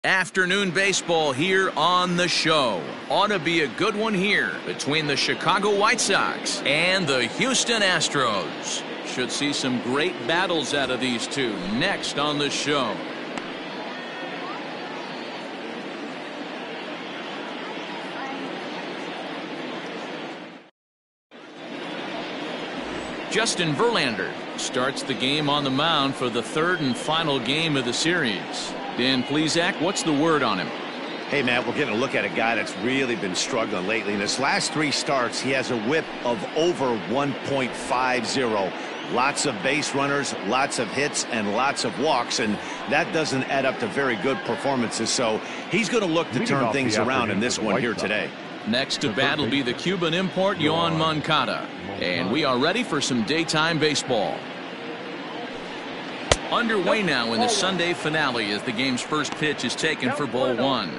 Afternoon baseball here on the show. Ought to be a good one here between the Chicago White Sox and the Houston Astros. Should see some great battles out of these two next on the show. Justin Verlander starts the game on the mound for the third and final game of the series. Dan Plesac, what's the word on him? Hey, Matt, we're getting a look at a guy that's really been struggling lately. In his last 3 starts, he has a whip of over 1.50. Lots of base runners, lots of hits, and lots of walks, and that doesn't add up to very good performances. So he's going to look to turn things around in this one here today. Next to bat will be the Cuban import, Yoan Moncada. And we are ready for some daytime baseball. Underway now in the Sunday finale as the game's first pitch is taken for ball 1.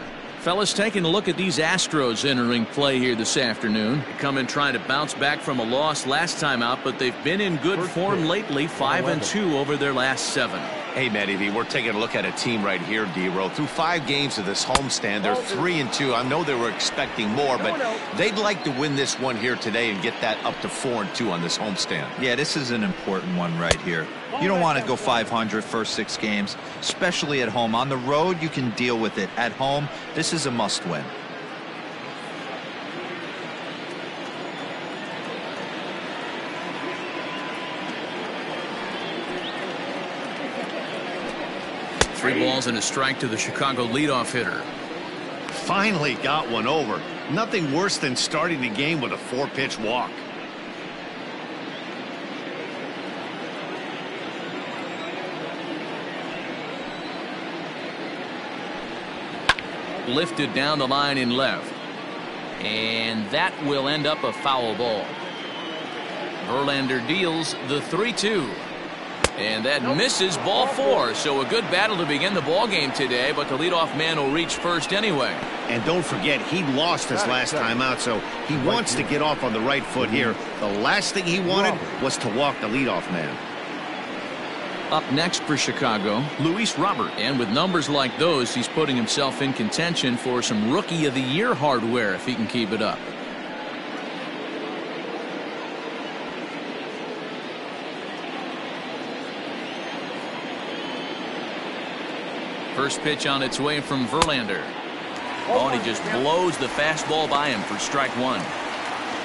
Fellas, taking a look at these Astros entering play here this afternoon. They come in trying to bounce back from a loss last time out, but they've been in good form lately, 5-2 over their last 7. Hey, Matty V, we're taking a look at a team right here, D-Row. Through 5 games of this homestand, they're 3-2. I know they were expecting more, but they'd like to win this one here today and get that up to 4-2 on this homestand. Yeah, this is an important one right here. You don't want to go 500 first 6 games, especially at home. On the road, you can deal with it. At home, this is a must-win. Three balls and a strike to the Chicago leadoff hitter. Finally got one over. Nothing worse than starting the game with a 4-pitch walk. Lifted down the line in left. And that will end up a foul ball. Verlander deals the 3-2. And that misses ball 4. So a good battle to begin the ball game today, but the leadoff man will reach first anyway. And don't forget, he lost his last time out, so he wants to get off on the right foot here. The last thing he wanted was to walk the leadoff man. Up next for Chicago, Luis Robert. And with numbers like those, he's putting himself in contention for some Rookie of the Year hardware if he can keep it up. First pitch on its way from Verlander. Oh, and he just blows the fastball by him for strike 1.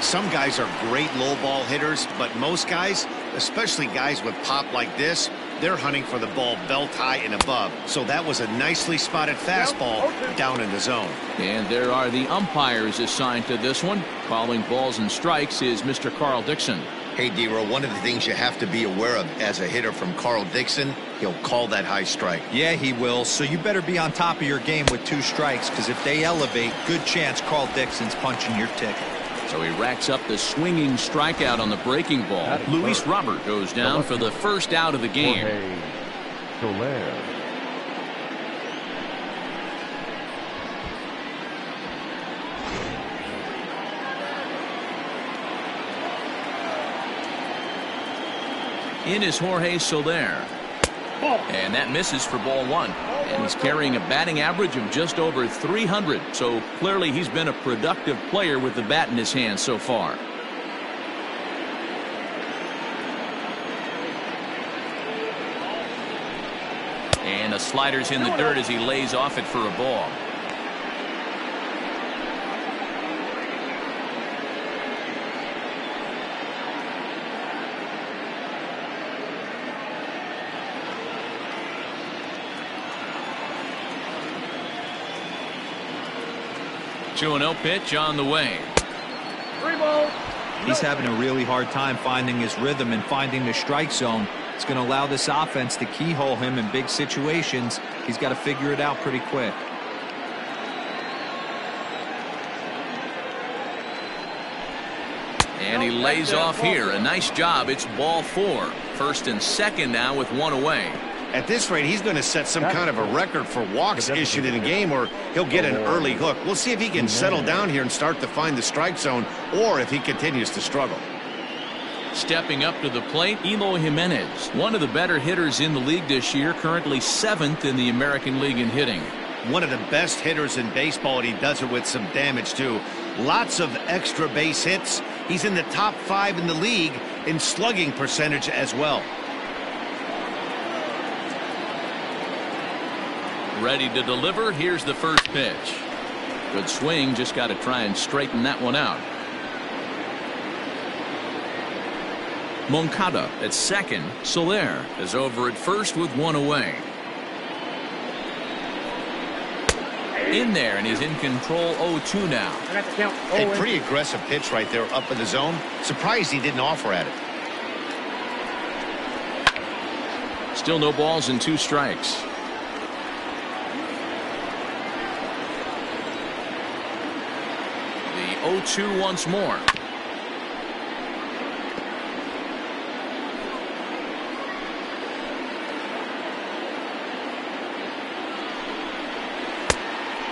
Some guys are great low ball hitters, but most guys, especially guys with pop like this, they're hunting for the ball belt high and above. So that was a nicely spotted fastball down in the zone. And there are the umpires assigned to this one. Calling balls and strikes is Mr. Carl Dixon. Hey, D-Row, one of the things you have to be aware of as a hitter from Carl Dixon, he'll call that high strike. Yeah, he will. So you better be on top of your game with 2 strikes, because if they elevate, good chance Carl Dixon's punching your ticket. So he racks up the swinging strikeout on the breaking ball. Luis Robert goes down for the first out of the game. In is Jorge Soler. And that misses for ball 1. And he's carrying a batting average of just over 300. So clearly he's been a productive player with the bat in his hand so far. And a slider's in the dirt as he lays off it for a ball. Two 0 pitch on the way. 3 ball. He's having a really hard time finding his rhythm and finding the strike zone. It's going to allow this offense to keyhole him in big situations. He's got to figure it out pretty quick. And he lays off here. A nice job. It's ball 4. First and second now with 1 away. At this rate, he's going to set some kind of a record for walks issued in a game, or he'll get an early hook. We'll see if he can settle down here and start to find the strike zone, or if he continues to struggle. Stepping up to the plate, Eloy Jimenez, one of the better hitters in the league this year, currently 7th in the American League in hitting. one of the best hitters in baseball, and he does it with some damage too. Lots of extra base hits. He's in the top 5 in the league in slugging percentage as well. Ready to deliver. Here's the first pitch. Good swing. Just got to try and straighten that one out. Moncada at second. Soler is over at first with one away. In there, and he's in control. 0-2 now. A pretty aggressive pitch right there up in the zone. Surprised he didn't offer at it. Still no balls and 2 strikes. The 0-2 once more.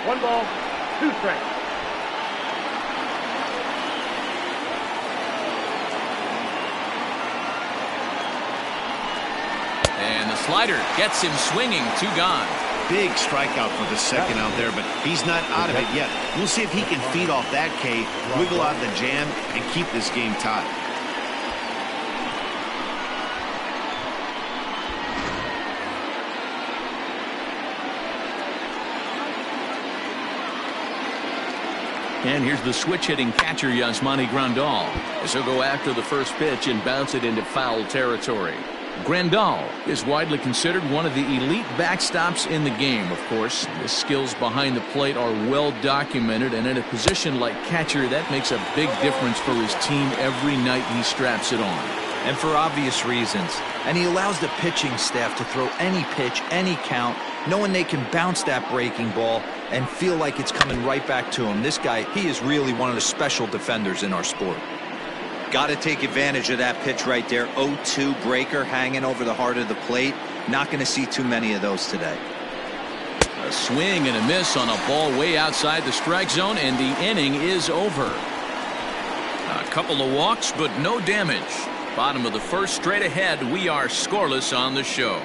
One ball, 2 strikes. And the slider gets him swinging. 2 gone. Big strikeout for the second out there, but he's not out of it yet. We'll see if he can feed off that K, wiggle out the jam, and keep this game tied. And here's the switch-hitting catcher, Yasmani Grandal, as he'll go after the first pitch and bounce it into foul territory. Grandal is widely considered one of the elite backstops in the game, of course. His skills behind the plate are well documented, and in a position like catcher, that makes a big difference for his team every night he straps it on. And for obvious reasons. And he allows the pitching staff to throw any pitch, any count, knowing they can bounce that breaking ball and feel like it's coming right back to him. This guy, he is really one of the special defenders in our sport. Got to take advantage of that pitch right there. 0-2 breaker hanging over the heart of the plate. Not going to see too many of those today. A swing and a miss on a ball way outside the strike zone, and the inning is over. A couple of walks, but no damage. Bottom of the first, straight ahead. We are scoreless on the show.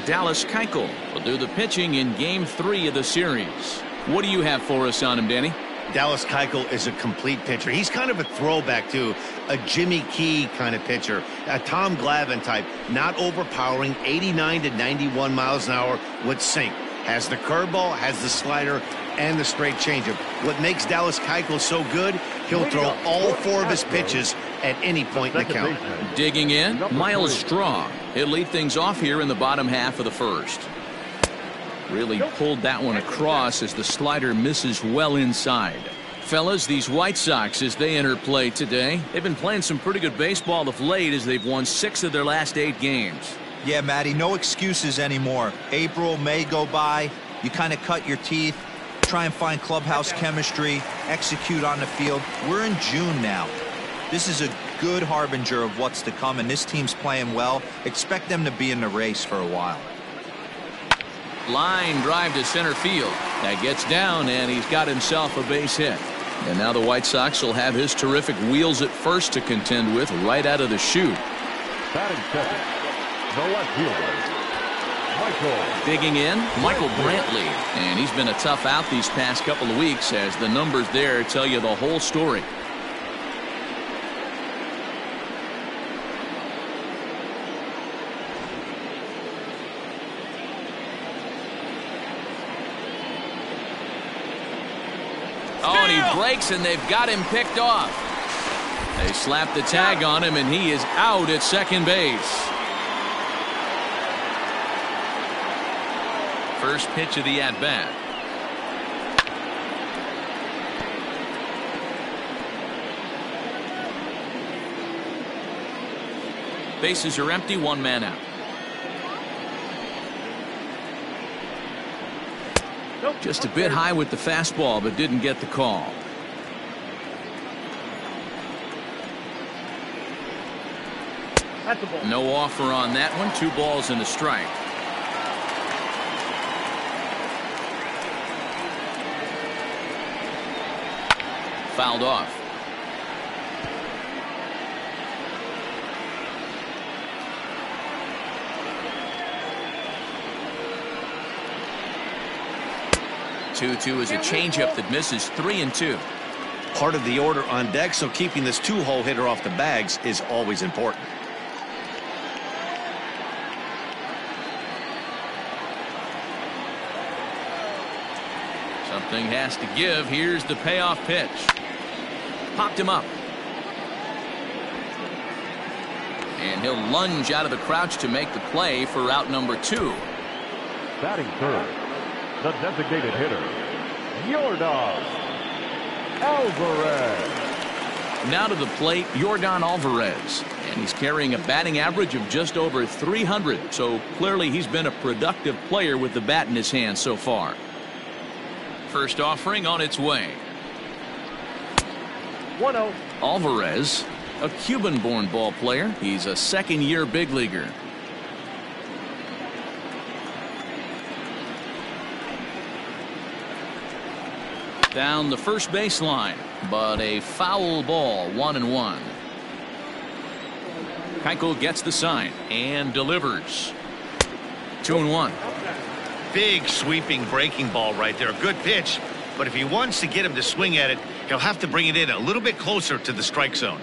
Dallas Keuchel will do the pitching in Game 3 of the series. What do you have for us on him, Danny? Dallas Keuchel is a complete pitcher. He's kind of a throwback to a Jimmy Key kind of pitcher, a Tom Glavine type, not overpowering, 89 to 91 miles an hour with sink. Has the curveball, has the slider, and the straight changeup. What makes Dallas Keuchel so good, he'll throw all 4 of his pitches at any point in the count. Digging in, Miles Straw. He'll lead things off here in the bottom half of the first. Really pulled that one across as the slider misses well inside. Fellas, these White Sox, as they enter play today, they've been playing some pretty good baseball of late as they've won 6 of their last 8 games. Yeah, Matty, no excuses anymore. April, May go by. You kind of cut your teeth, try and find clubhouse chemistry, execute on the field. We're in June now. This is a good harbinger of what's to come, and this team's playing well. Expect them to be in the race for a while. Line drive to center field. That gets down, and he's got himself a base hit. And now the White Sox will have his terrific wheels at first to contend with right out of the chute. Batting second, the left fielder, Michael. Digging in, Michael Brantley. And he's been a tough out these past couple of weeks as the numbers there tell you the whole story. Oh, and he breaks, and they've got him picked off. They slap the tag on him, and he is out at second base. First pitch of the at-bat. Bases are empty, 1 man out. Just a bit high with the fastball, but didn't get the call. That's a ball. No offer on that one. 2 balls and a strike. Fouled off. 2-2 is a changeup that misses 3-2. Part of the order on deck, so keeping this two-hole hitter off the bags is always important. Something has to give. Here's the payoff pitch. Popped him up. And he'll lunge out of the crouch to make the play for out number 2. Batting third, the designated hitter, Yordan Alvarez. Now to the plate, Yordan Alvarez. And he's carrying a batting average of just over 300. So clearly he's been a productive player with the bat in his hand so far. First offering on its way. 1-0. Alvarez, a Cuban-born ball player. He's a second-year big leaguer. Down the first baseline, but a foul ball, 1-1. Keuchel gets the sign and delivers. 2-1. Big sweeping breaking ball right there. A good pitch, but if he wants to get him to swing at it, he'll have to bring it in a little bit closer to the strike zone.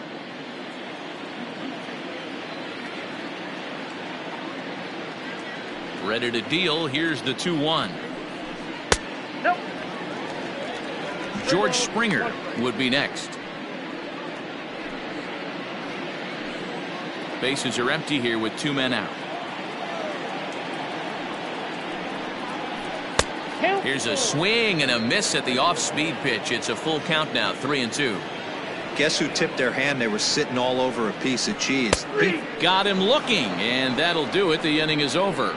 Ready to deal. Here's the 2-1. Nope. George Springer would be next. Bases are empty here with 2 men out. Here's a swing and a miss at the off-speed pitch. It's a full count now, 3-2. Guess who tipped their hand? They were sitting all over a piece of cheese. He got him looking, and that'll do it. The inning is over.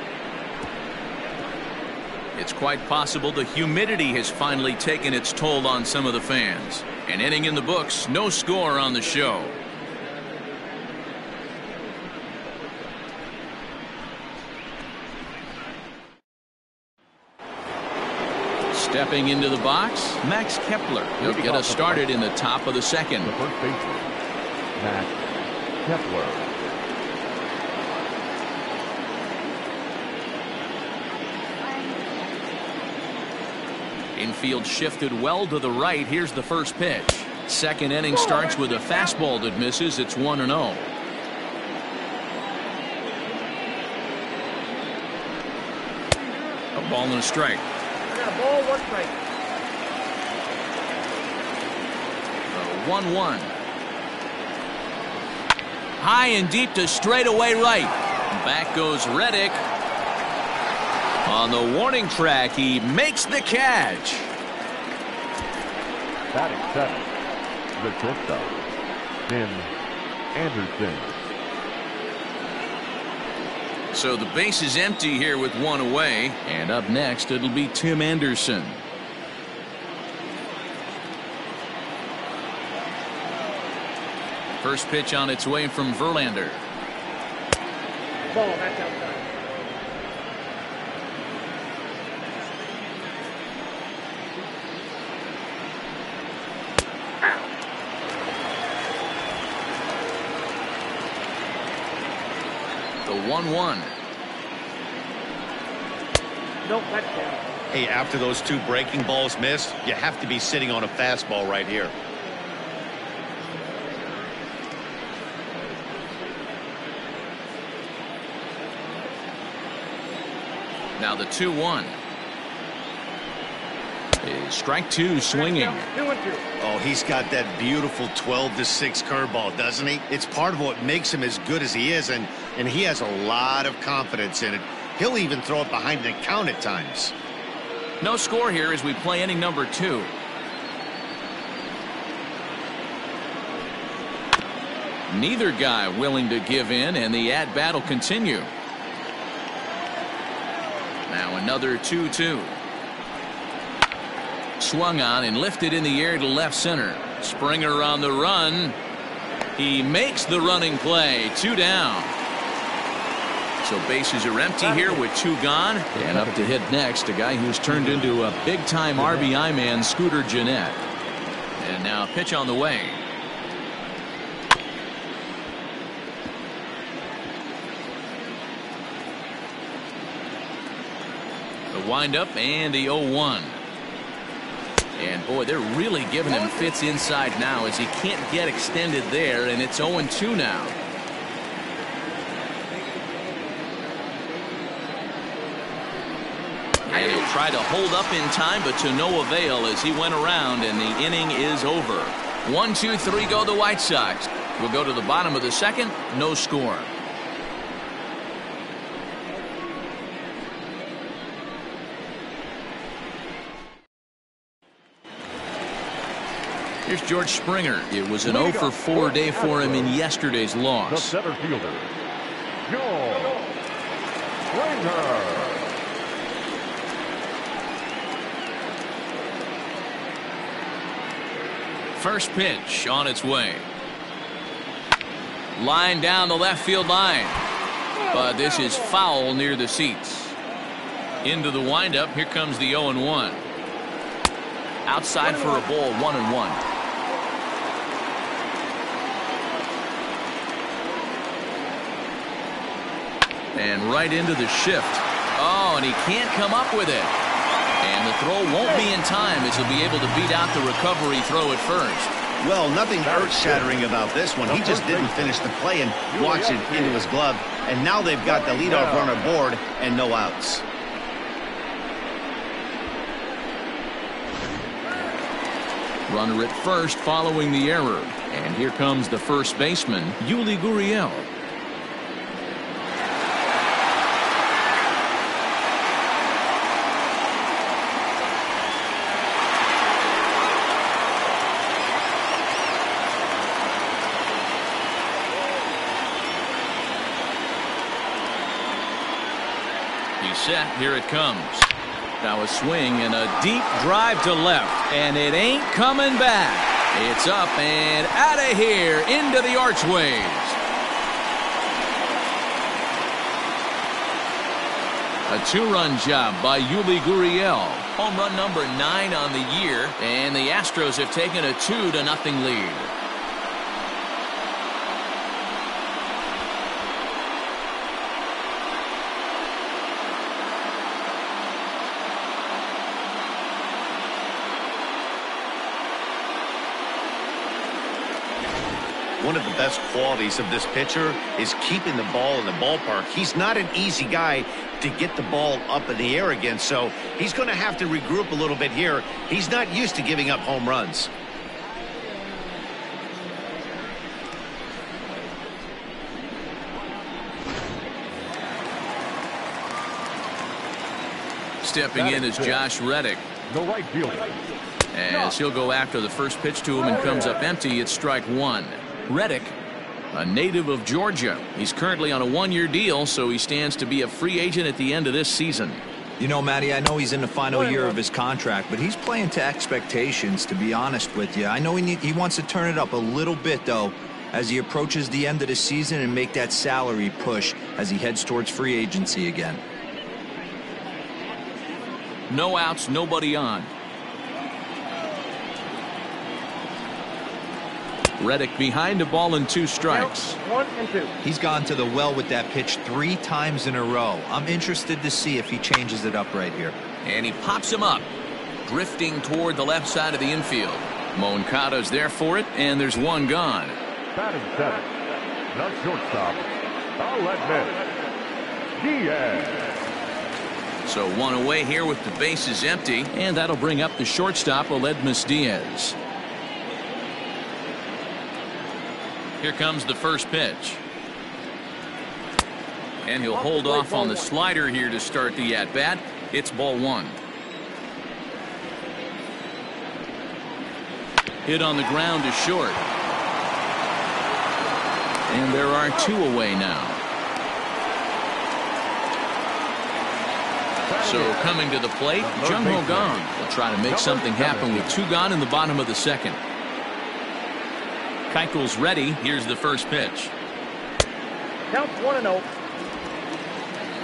It's quite possible the humidity has finally taken its toll on some of the fans. An inning in the books, no score on the show. Stepping into the box, Max Kepler. He'll get us started in the top of the second. The first baseman, Max Kepler. Infield shifted well to the right. Here's the first pitch. Second inning starts with a fastball that misses. It's 1-0. A ball and a strike. I got a ball, 1 strike. 1-1. High and deep to straightaway right. Back goes Reddick. On the warning track, he makes the catch. Batting seven, the shortstop, Tim Anderson. So the base is empty here with 1 away. And up next, it'll be Tim Anderson. First pitch on its way from Verlander. Ball, that's outside. The 1-1. Nope, that's down. Hey, after those 2 breaking balls missed, you have to be sitting on a fastball right here. Now the 2-1. Strike 2 swinging. 2-2. Oh, he's got that beautiful 12-6 curveball, doesn't he? It's part of what makes him as good as he is, and he has a lot of confidence in it. He'll even throw it behind the count at times. No score here as we play inning number 2. Neither guy willing to give in, and the at-bat will continue. Now another 2-2. Swung on and lifted in the air to left center. Springer on the run. He makes the running play. 2 down. So bases are empty here with 2 gone. And up to hit next, a guy who's turned into a big-time RBI man, Scooter Gennett. And now a pitch on the way. The windup and the 0-1. And boy, they're really giving him fits inside now as he can't get extended there, and it's 0-2 now. And he'll try to hold up in time, but to no avail as he went around, and the inning is over. 1, 2, 3 go the White Sox. We'll go to the bottom of the second. No score. Here's George Springer. It was an 0-for-4 day for him in yesterday's loss. The center fielder, George Springer. First pitch on its way. Line down the left field line. But this is foul near the seats. Into the windup. Here comes the 0-1. Outside for a ball, 1-1. And right into the shift. Oh, and he can't come up with it. And the throw won't be in time as he'll be able to beat out the recovery throw at first. Well, nothing earth-shattering about this one. He just didn't finish the play and watch it into his glove. And now they've got the leadoff runner board and no outs. Runner at first following the error. And here comes the first baseman, Yuli Gurriel. Set. Here it comes. Now a swing and a deep drive to left, and it ain't coming back. It's up and out of here into the archways. A 2-run job by Yuli Gurriel. Home run number 9 on the year, and the Astros have taken a 2-0 lead. One of the best qualities of this pitcher is keeping the ball in the ballpark. He's not an easy guy to get the ball up in the air again, so he's going to have to regroup a little bit here. He's not used to giving up home runs. Stepping in is Josh Reddick. The right fielder. As he'll go after the first pitch to him and comes up empty, it's strike 1. Reddick, a native of Georgia. He's currently on a 1-year deal, so he stands to be a free agent at the end of this season. You know, Matty, I know he's in the final year of his contract, but he's playing to expectations, to be honest with you. I know he wants to turn it up a little bit, though, as he approaches the end of the season and make that salary push as he heads towards free agency again. No outs, nobody on. Reddick behind a ball and 2 strikes. 1 and 2. He's gone to the well with that pitch 3 times in a row. I'm interested to see if he changes it up right here. And he pops him up, drifting toward the left side of the infield. Moncado's there for it, and there's 1 gone. Batting 7. The shortstop, Diaz. So 1 away here with the bases empty, and that'll bring up the shortstop, Aledmus Diaz. Here comes the first pitch. And he'll hold off on the slider here to start the at-bat. It's ball 1. Hit on the ground to short. And there are 2 away now. So coming to the plate, Jung-Ho Kang will try to make something happen with 2 gone in the bottom of the second. Keuchel's ready. Here's the first pitch. Count 1-0.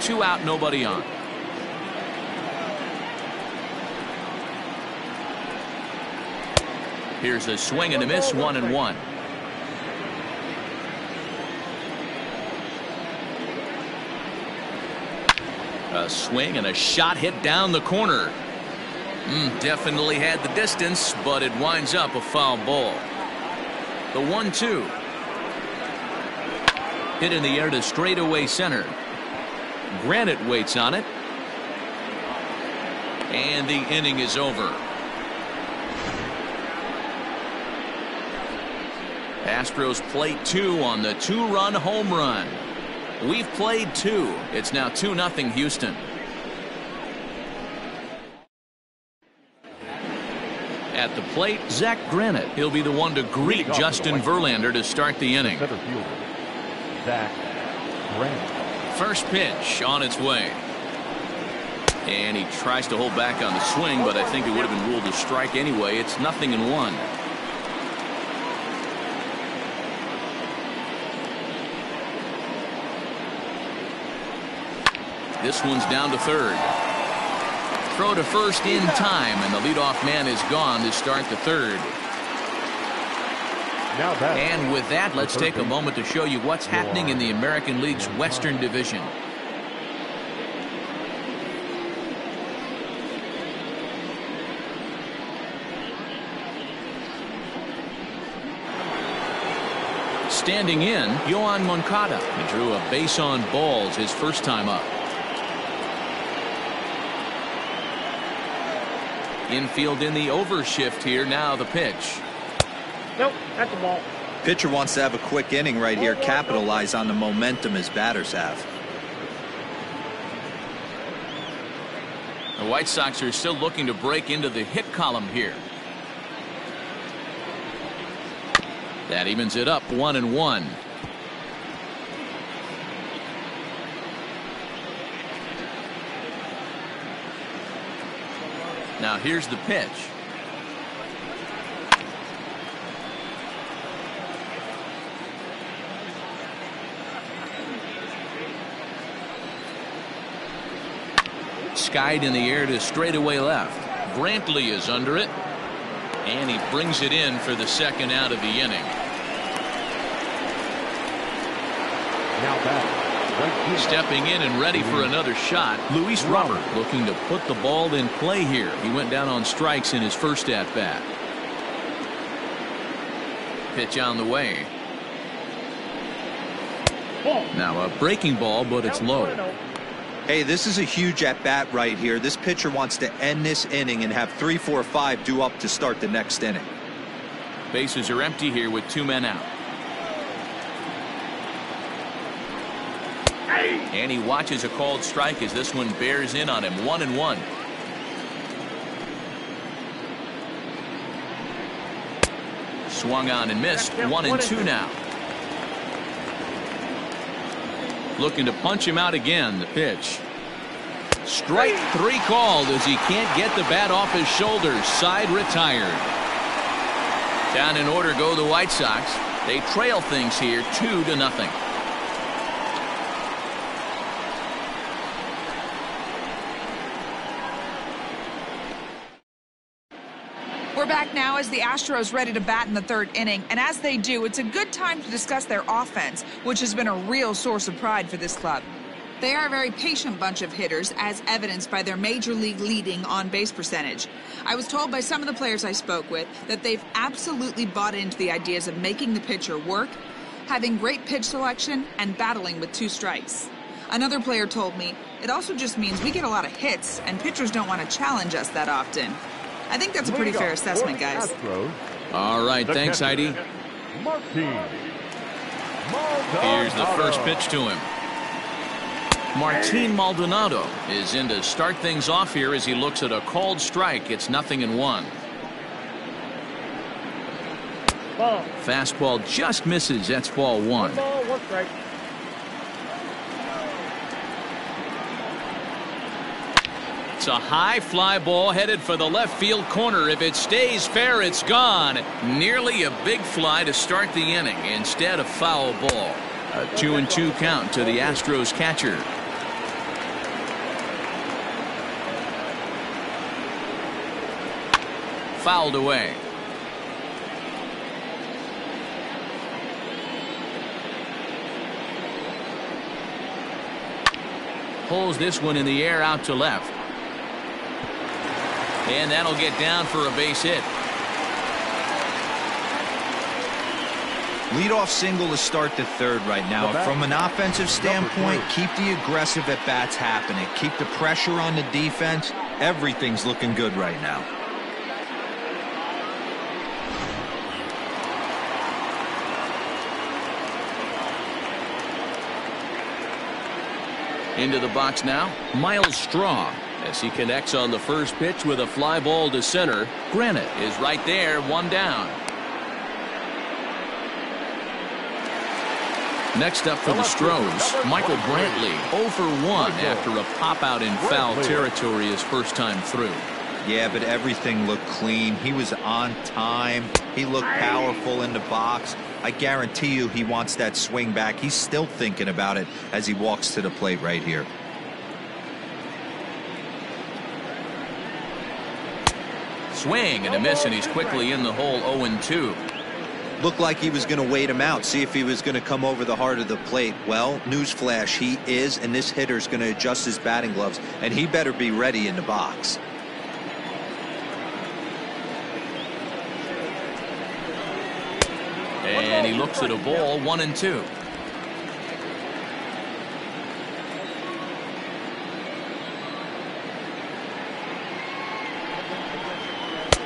2 out, nobody on. Here's a swing and a miss, 1-1. A swing and a shot hit down the corner. Definitely had the distance, but it winds up a foul ball. The 1-2. Hit in the air to straightaway center. Granite waits on it. And the inning is over. Astros play 2 on the 2-run home run. We've played 2. It's now 2-0 Houston. At the plate, Zach Granite. He'll be the one to greet Justin Verlander to start the inning. Center fielder, Zach Granite. First pitch on its way. And he tries to hold back on the swing, but I think it would have been ruled a strike anyway. It's 0-1. This one's down to third. Throw to first in time, and the leadoff man is gone to start the third. And with that, let's take a moment to show you what's happening in the American League's Western Division. Standing in, Yoan Moncada. He drew a base on balls his first time up. Infield in the overshift here. Now the pitch. Nope, that's the ball. Pitcher wants to have a quick inning right here, capitalize on the momentum his batters have. The White Sox are still looking to break into the hit column here. That evens it up 1-1. Now here's the pitch. Skied in the air to straightaway left. Brantley is under it. And he brings it in for the second out of the inning. Now back. Stepping in and ready for another shot, Luis Robert looking to put the ball in play here. He went down on strikes in his first at bat. Pitch on the way. Now a breaking ball, but it's low. Hey, this is a huge at bat right here. This pitcher wants to end this inning and have 3, 4, 5 due up to start the next inning. Bases are empty here with 2 men out. And he watches a called strike as this one bears in on him. 1-1. Swung on and missed. 1-2 now. Looking to punch him out again. The pitch. Strike 3 called as he can't get the bat off his shoulders. Side retired. Down in order go the White Sox. They trail things here 2-0. We're back now as the Astros ready to bat in the third inning, and as they do, it's a good time to discuss their offense, which has been a real source of pride for this club. They are a very patient bunch of hitters, as evidenced by their major league leading on-base percentage. I was told by some of the players I spoke with that they've absolutely bought into the ideas of making the pitcher work, having great pitch selection, and battling with 2 strikes. Another player told me it also just means we get a lot of hits, and pitchers don't want to challenge us that often. I think that's a pretty fair assessment, guys. Astros, All right, thanks, Heidi. Martine Here's the first pitch to him. Martine Maldonado is in to start things off here as he looks at a called strike. It's 0-1. Ball. Fastball just misses. That's ball 1. 1 ball, 1 strike. It's a high fly ball headed for the left field corner. If it stays fair, it's gone. Nearly a big fly to start the inning. Instead, a foul ball. A 2-2 count to the Astros catcher. Fouled away. Pulls this one in the air out to left. And that'll get down for a base hit. Leadoff single to start the third right now. From an offensive standpoint, keep the aggressive at-bats happening. Keep the pressure on the defense. Everything's looking good right now. Into the box now, Miles Straw, as he connects on the first pitch with a fly ball to center. Granite is right there, one down. Next up for the Astros, Michael Brantley, 0 for 1 after a pop-out in foul territory his first time through. Yeah, but everything looked clean. He was on time. He looked powerful in the box. I guarantee you he wants that swing back. He's still thinking about it as he walks to the plate right here. Swing and a miss, and he's quickly in the hole, 0-2. Looked like he was going to wait him out, see if he was going to come over the heart of the plate. Well, newsflash, he is, and this hitter's going to adjust his batting gloves, and he better be ready in the box. And he looks at a ball, 1-2.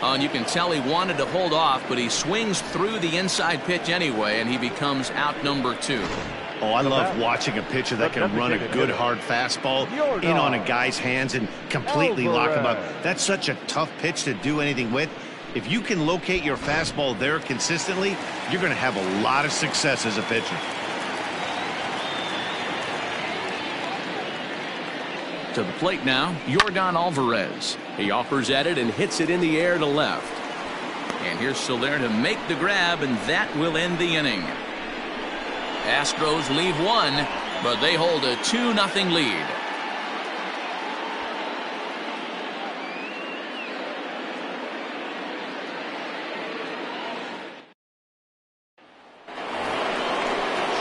And you can tell he wanted to hold off, but he swings through the inside pitch anyway, and he becomes out number 2. Oh, I love watching a pitcher that can run a good hard fastball in on a guy's hands and completely lock him up. That's such a tough pitch to do anything with. If you can locate your fastball there consistently, you're going to have a lot of success as a pitcher. To the plate now, Yordan Alvarez. He offers at it and hits it in the air to left. And here's Soler to make the grab, and that will end the inning. Astros leave one, but they hold a 2-0 lead.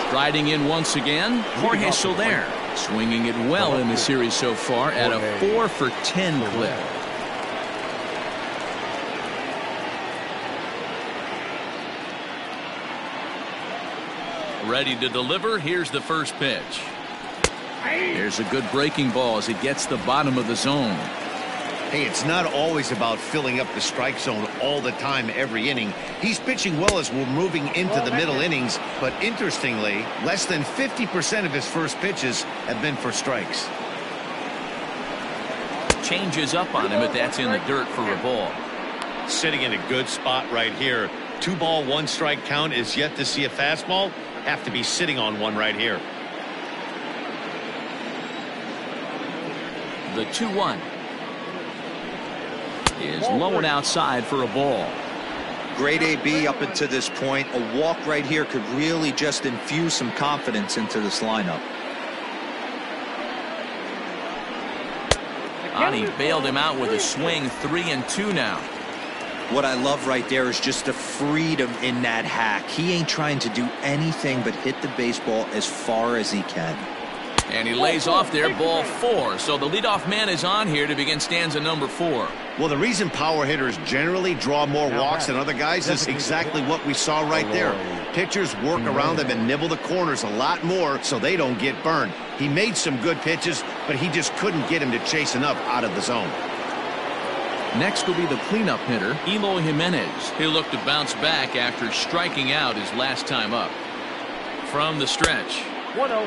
Striding in once again, Jorge Soler, swinging it well in the series so far at a 4 for 10 clip. Ready to deliver. Here's the first pitch. There's a good breaking ball as it gets the bottom of the zone. Hey, it's not always about filling up the strike zone all the time every inning. He's pitching well as we're moving into the middle innings, but interestingly, less than 50% of his first pitches have been for strikes. Changes up on him, but that's in the dirt for a ball. Sitting in a good spot right here. 2-ball, 1-strike count is yet to see a fastball. Have to be sitting on one right here. The 2-1 is low and outside for a ball. Great AB up until this point. A walk right here could really just infuse some confidence into this lineup. He bailed him out with a swing. 3-2 now. What I love right there is just the freedom in that hack. He ain't trying to do anything but hit the baseball as far as he can. And he lays off there, ball 4. So the leadoff man is on here to begin stanza number 4. Well, the reason power hitters generally draw more walks than other guys is exactly what we saw right there. Pitchers work around them and nibble the corners a lot more so they don't get burned. He made some good pitches, but he just couldn't get him to chase enough out of the zone. Next will be the cleanup hitter, Eloy Jimenez. He'll look to bounce back after striking out his last time up. From the stretch. 1-0.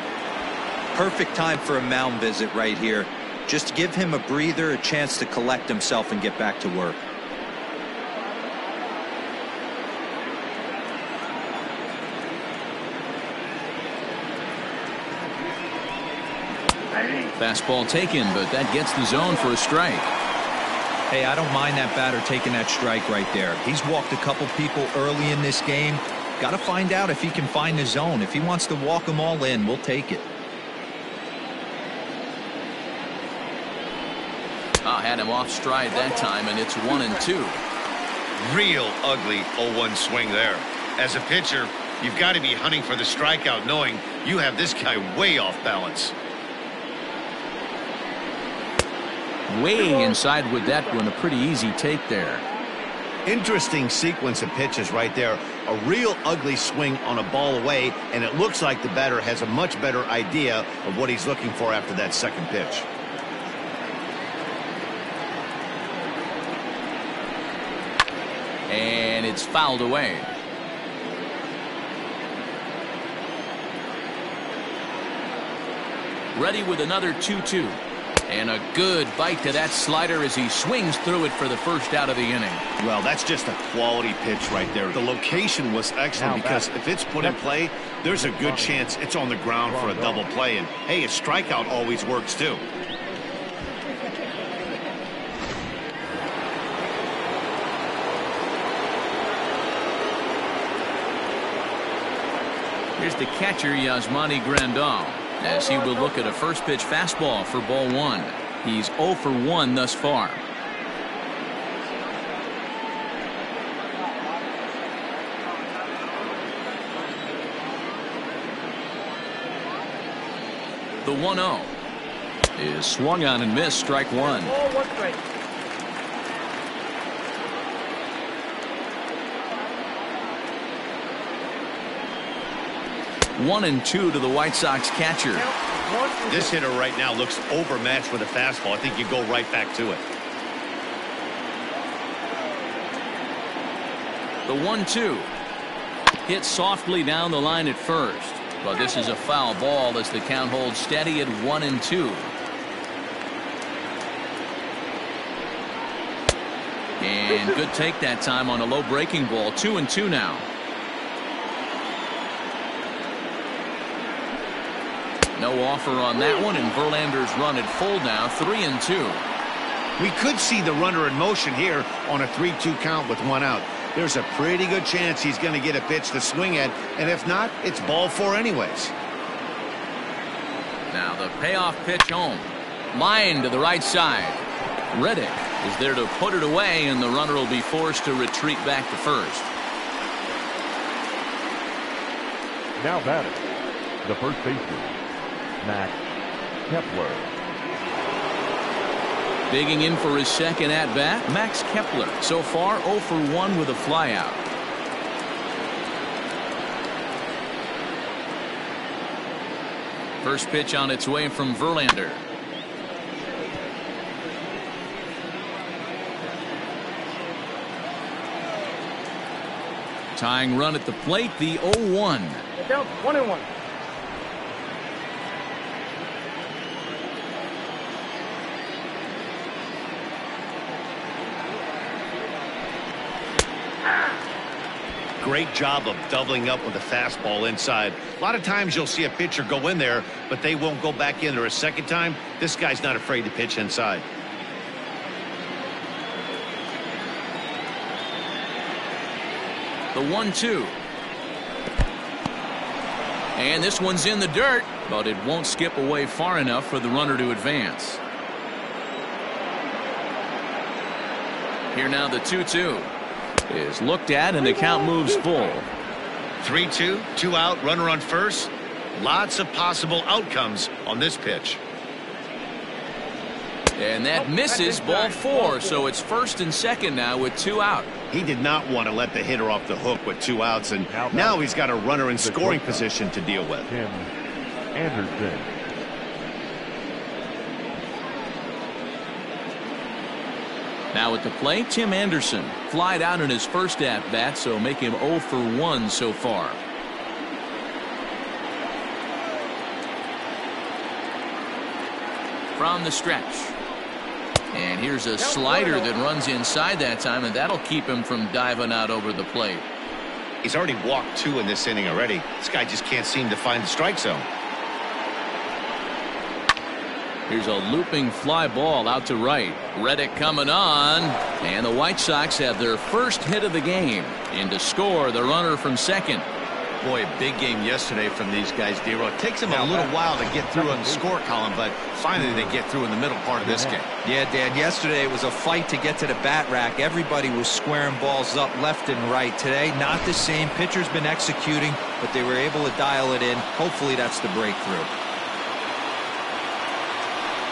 Perfect time for a mound visit right here. Just give him a breather, a chance to collect himself and get back to work. Fastball taken, but that gets the zone for a strike. Hey, I don't mind that batter taking that strike right there. He's walked a couple people early in this game. Got to find out if he can find the zone. If he wants to walk them all in, we'll take it. Had him off stride that time, and it's 1-2. Real ugly 0-1 swing there. As a pitcher, you've got to be hunting for the strikeout, knowing you have this guy way off balance. Way inside with that one. A pretty easy take there. Interesting sequence of pitches right there. A real ugly swing on a ball away, and it looks like the batter has a much better idea of what he's looking for after that second pitch. And it's fouled away. Ready with another 2-2. And a good bite to that slider as he swings through it for the first out of the inning. Well, that's just a quality pitch right there. The location was excellent because if it's put in play, there's a good chance it's on the ground for a double play. And, hey, a strikeout always works, too. Here's the catcher, Yasmani Grandal, as he will look at a first pitch fastball for ball 1. He's 0 for 1 thus far. The 1-0 is swung on and missed, strike 1. Oh, 1 strike. 1-2 to the White Sox catcher. This hitter right now looks overmatched with a fastball. I think you go right back to it. The 1-2 hit softly down the line at first, but this is a foul ball as the count holds steady at 1-2. And good take that time on a low breaking ball. 2-2 now. No offer on that one, and Verlander's run at full now, 3-2. We could see the runner in motion here on a 3-2 count with 1 out. There's a pretty good chance he's going to get a pitch to swing at, and if not, it's ball 4 anyways. Now the payoff pitch home. Line to the right side. Reddick is there to put it away, and the runner will be forced to retreat back to first. Now batting, the first baseman, Kepler. Digging in for his second at-bat, Max Kepler. So far 0 for 1 with a flyout. First pitch on its way from Verlander. Tying run at the plate, the 0-1. Down 1-1. Great job of doubling up with a fastball inside. A lot of times you'll see a pitcher go in there, but they won't go back in there a second time. This guy's not afraid to pitch inside. The 1-2. And this one's in the dirt, but it won't skip away far enough for the runner to advance. Here now the 2-2 is looked at, and the count moves full. 3-2, 2 out, runner on first. Lots of possible outcomes on this pitch. And that misses, ball 4, so it's first and second now with 2 out. He did not want to let the hitter off the hook with 2 outs, and now he's got a runner in scoring position to deal with. Tim Anderson. Now at the plate, Tim Anderson flied out in his first at-bat, so make him 0 for 1 so far. From the stretch. And here's a slider that runs inside that time, and that'll keep him from diving out over the plate. He's already walked 2 in this inning already. This guy just can't seem to find the strike zone. Here's a looping fly ball out to right. Reddick coming on, and the White Sox have their first hit of the game. In to score, the runner from second. Boy, a big game yesterday from these guys, D-Roy. It takes them a little while to get through on the score column, but finally they get through in the middle part of this game. Yeah, Dan, yesterday it was a fight to get to the bat rack. Everybody was squaring balls up left and right. Today, not the same. Pitcher's been executing, but they were able to dial it in. Hopefully that's the breakthrough.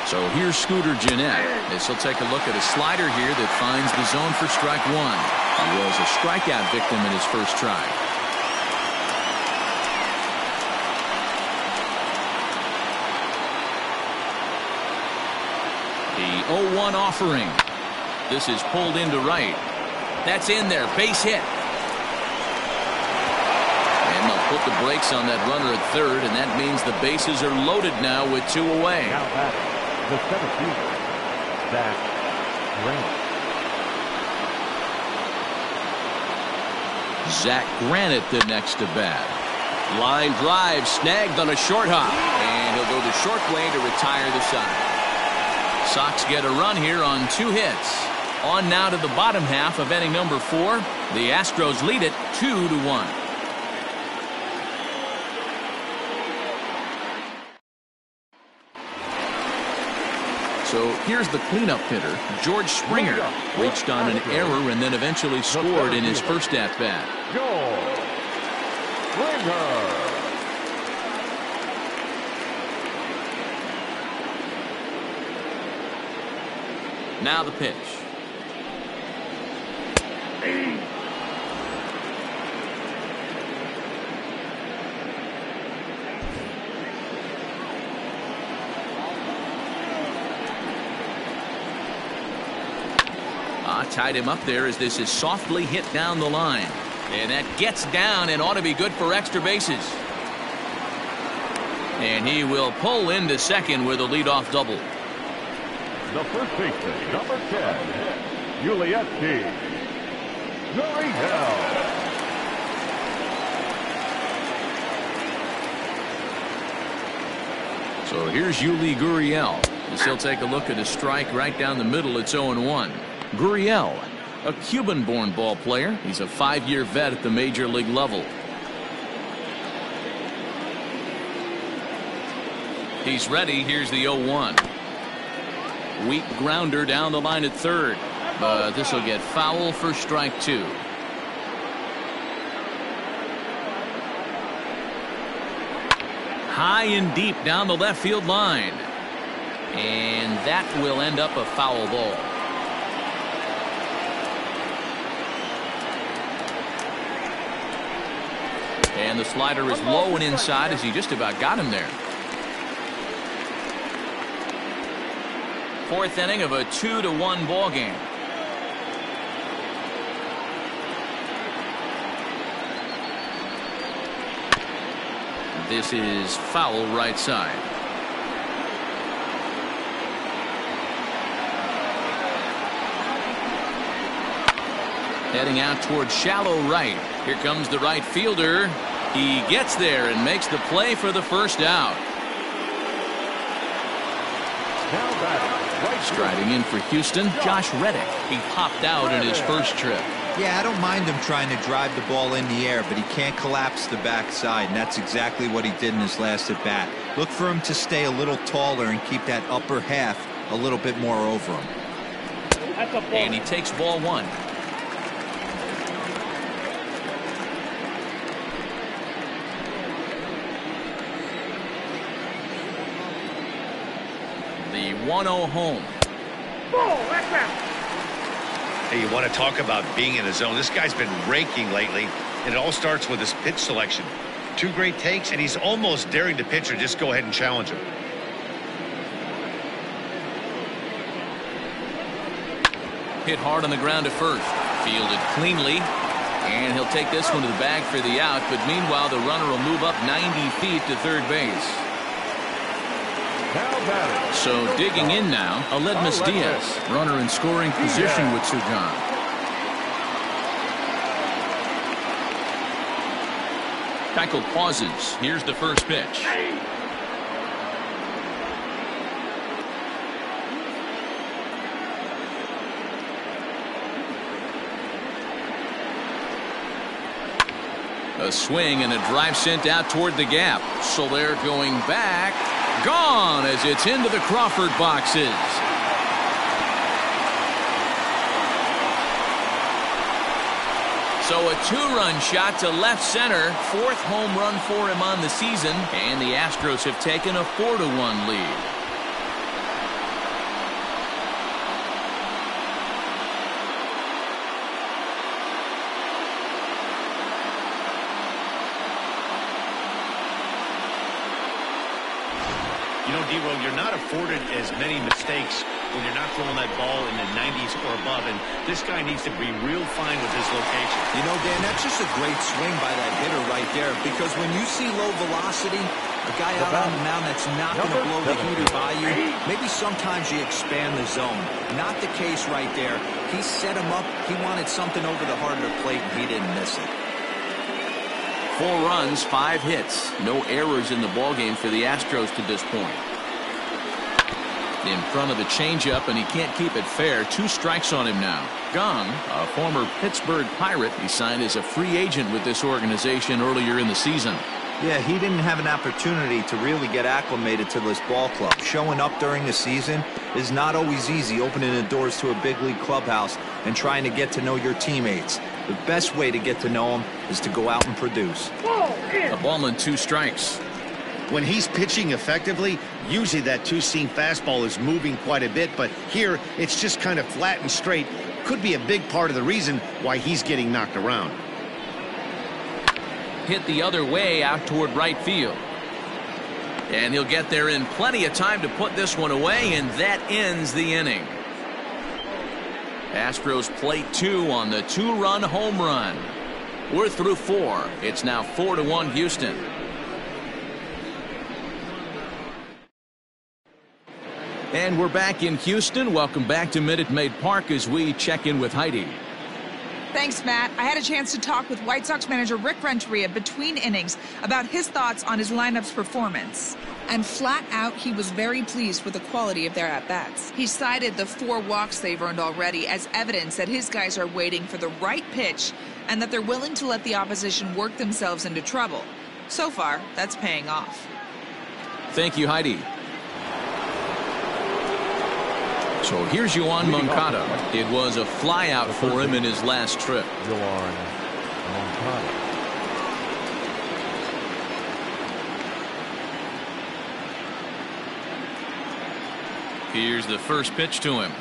So here's Scooter Gennett as he'll take a look at a slider here that finds the zone for strike one. He was a strikeout victim in his first try. The 0-1 offering. This is pulled into right. That's in there. Base hit. And they'll put the brakes on that runner at third, and that means the bases are loaded now with 2 away. Now batting, the center fielder, Zach Granite. Zach Granite the next to bat. Line drive snagged on a short hop, and he'll go the short way to retire the side. Sox get a run here on 2 hits. On now to the bottom half of inning number 4. The Astros lead it 2-1. So here's the cleanup hitter, George Springer. Reached on an error and then eventually scored in his first at-bat. George Springer. Now the pitch. Tied him up there as this is softly hit down the line. And that gets down and ought to be good for extra bases. And he will pull into second with a leadoff double. The first baseman, number 10, Yuli Gurriel. So here's Yuli Gurriel as he'll take a look at a strike right down the middle. It's 0-1. Gurriel, a Cuban-born ball player. He's a 5-year vet at the major league level. He's ready. Here's the 0-1. Weak grounder down the line at third, but this will get foul for strike 2. High and deep down the left field line, and that will end up a foul ball. And the slider is low and inside as he just about got him there. 4th inning of a 2-1 ball game. This is foul right side. Heading out towards shallow right. Here comes the right fielder. He gets there and makes the play for the first out. Now batting, right Striding in for Houston, Josh Reddick. He popped out in his first trip. Yeah, I don't mind him trying to drive the ball in the air, but he can't collapse the backside, and that's exactly what he did in his last at bat. Look for him to stay a little taller and keep that upper half a little bit more over him. And he takes ball 1. The 1-0 home. Hey, you want to talk about being in the zone? This guy's been raking lately, and it all starts with his pitch selection. 2 great takes, and he's almost daring the pitcher just go ahead and challenge him. Hit hard on the ground at first. Fielded cleanly. And he'll take this one to the bag for the out. But meanwhile, the runner will move up 90 feet to third base. So digging in now, Aledmus Diaz, runner in scoring position with Sugan. Keuchel pauses. Here's the first pitch. A swing and a drive sent out toward the gap. So they're going back. Gone as it's into the Crawford boxes. So a 2-run shot to left center. 4th home run for him on the season. And the Astros have taken a 4-1 lead. D-Row, you're not afforded as many mistakes when you're not throwing that ball in the 90s or above, and this guy needs to be real fine with his location. You know, Dan, that's just a great swing by that hitter right there, because when you see low velocity, a guy out on the mound that's not going to blow the heater by you, maybe sometimes you expand the zone. Not the case right there. He set him up. He wanted something over the heart of the plate, and he didn't miss it. 4 runs, 5 hits. No errors in the ballgame for the Astros to this point. In front of the changeup, and he can't keep it fair. 2 strikes on him now. Gong, a former Pittsburgh Pirate, he signed as a free agent with this organization earlier in the season. Yeah, he didn't have an opportunity to really get acclimated to this ball club. Showing up during the season is not always easy, opening the doors to a big league clubhouse and trying to get to know your teammates. The best way to get to know them is to go out and produce. A ball and 2 strikes. When he's pitching effectively, usually that 2-seam fastball is moving quite a bit, but here it's just kind of flat and straight. Could be a big part of the reason why he's getting knocked around. Hit the other way out toward right field. And he'll get there in plenty of time to put this one away, and that ends the inning. Astros plate 2 on the 2-run home run. We're through 4. It's now 4-1 Houston. And we're back in Houston. Welcome back to Minute Maid Park as we check in with Heidi. Thanks, Matt. I had a chance to talk with White Sox manager Rick Renteria between innings about his thoughts on his lineup's performance. And flat out, he was very pleased with the quality of their at-bats. He cited the 4 walks they've earned already as evidence that his guys are waiting for the right pitch and that they're willing to let the opposition work themselves into trouble. So far, that's paying off. Thank you, Heidi. So here's Yoan Moncada. It was a flyout for him in his last trip. Yoan Moncada. Here's the first pitch to him.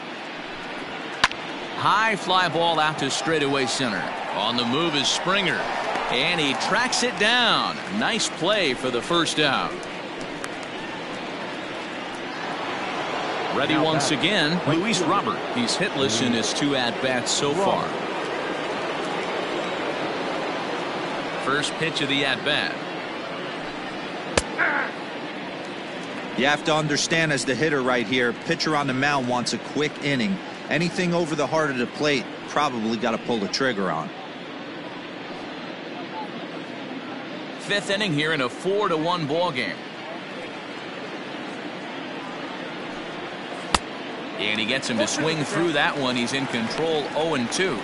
High fly ball out to straightaway center. On the move is Springer, and he tracks it down. Nice play for the first out. Ready once again, Luis Robert. He's hitless in his 2 at-bats so far. First pitch of the at-bat. You have to understand, as the hitter right here, pitcher on the mound wants a quick inning. Anything over the heart of the plate, probably got to pull the trigger on. 5th inning here in a 4-1 ball game. And he gets him to swing through that one. He's in control, 0-2.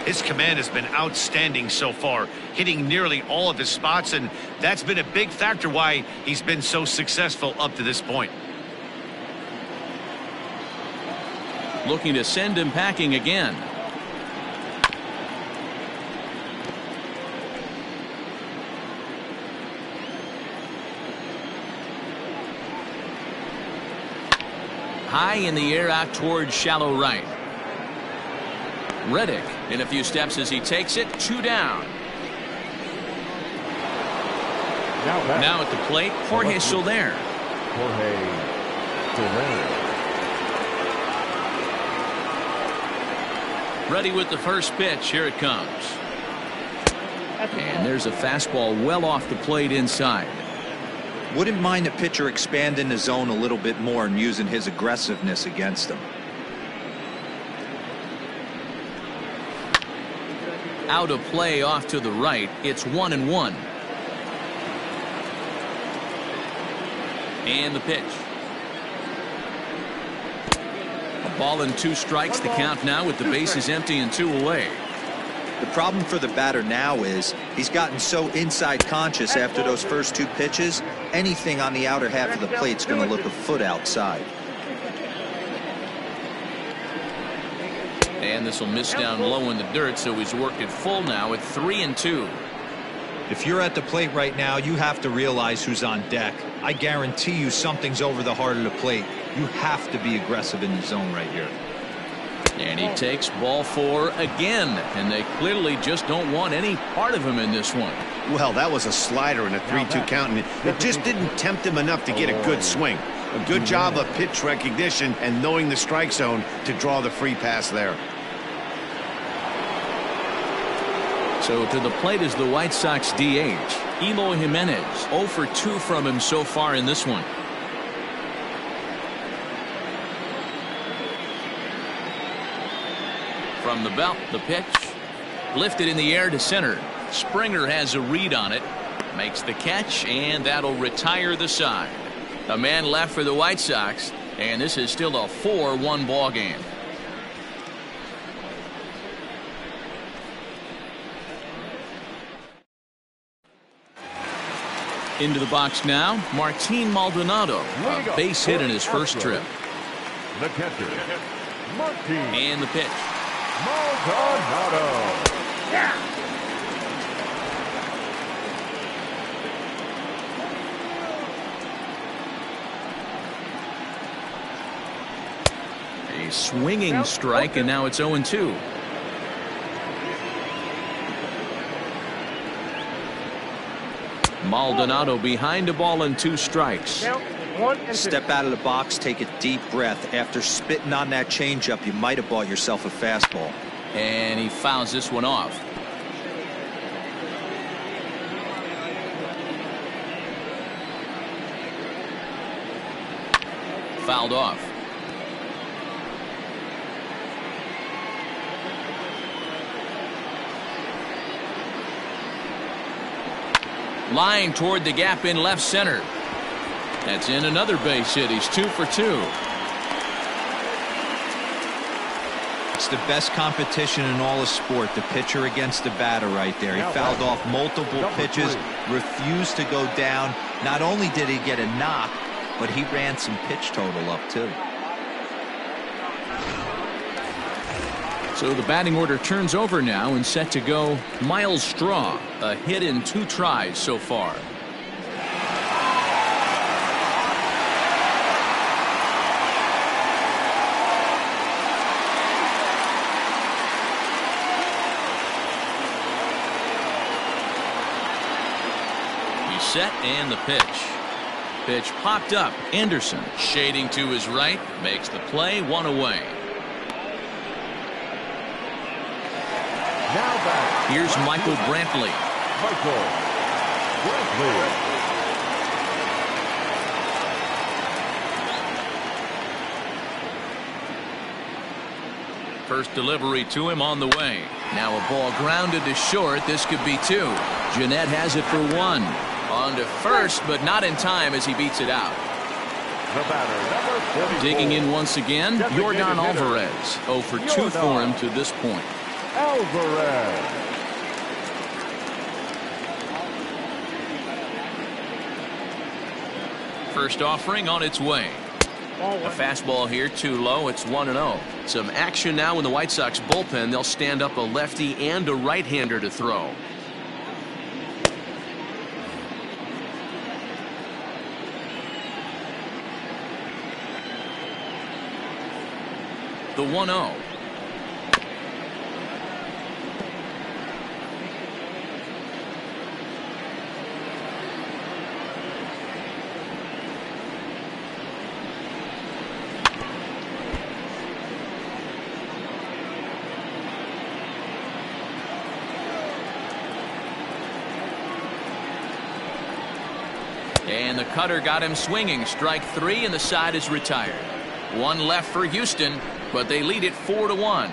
His command has been outstanding so far, hitting nearly all of his spots, and that's been a big factor why he's been so successful up to this point. Looking to send him packing again. High in the air out towards shallow right. Reddick in a few steps as he takes it. 2 down. Now at the plate, Jorge Soler. Jorge Soler. Ready with the first pitch. Here it comes. And there's a fastball well off the plate inside. Wouldn't mind a pitcher expanding the zone a little bit more and using his aggressiveness against him. Out of play off to the right. It's 1-1. And the pitch. A ball and 2 strikes. The count now with the bases empty and 2 away. The problem for the batter now is he's gotten so inside conscious after those first 2 pitches. Anything on the outer half of the plate is going to look a foot outside. And this will miss down low in the dirt, so he's worked it full now at 3-2. If you're at the plate right now, you have to realize who's on deck. I guarantee you something's over the heart of the plate. You have to be aggressive in the zone right here. And he takes ball 4 again, and they clearly just don't want any part of him in this one. Well, that was a slider in a 3-2 count, and it just didn't tempt him enough to get a good swing. A good job of pitch recognition and knowing the strike zone to draw the free pass there. So to the plate is the White Sox DH, Eloy Jimenez. 0 for 2 from him so far in this one. From the belt, the pitch. Lifted in the air to center. Springer has a read on it. Makes the catch, and that'll retire the side. A man left for the White Sox, and this is still a 4-1 ball game. Into the box now, Martine Maldonado, a base hit in his first trip. The catcher, Martine. And the pitch. Maldonado. Yeah. A swinging strike, and now it's 0-2. Maldonado behind the ball and 2 strikes. Count 1 and 2. Step out of the box, take a deep breath. After spitting on that changeup, you might have bought yourself a fastball. And he fouls this one off. Fouled off. Line toward the gap in left center. That's in another base hit. He's 2 for 2. It's the best competition in all of sport, the pitcher against the batter right there. He fouled off multiple pitches, refused to go down. Not only did he get a knock, but he ran some pitch total up too. So the batting order turns over now and set to go Miles Straw. A hit in 2 tries so far. He's set and the pitch. Pitch popped up. Anderson shading to his right. Makes the play, 1 away. Now back. Here's Michael Brantley. Michael Brantley. First delivery to him on the way. Now a ball grounded to short. This could be 2. Jeanette has it for 1. On to first, but not in time as he beats it out. The batter, number 44. Digging in once again, Yordan Alvarez. 0 for 2 for him to this point. Alvarez. First offering on its way. A fastball here, too low. It's 1-0. Some action now in the White Sox bullpen. They'll stand up a lefty and a right-hander to throw. The 1-0. And the cutter got him swinging. Strike 3, and the side is retired. 1 left for Houston, but they lead it 4-1.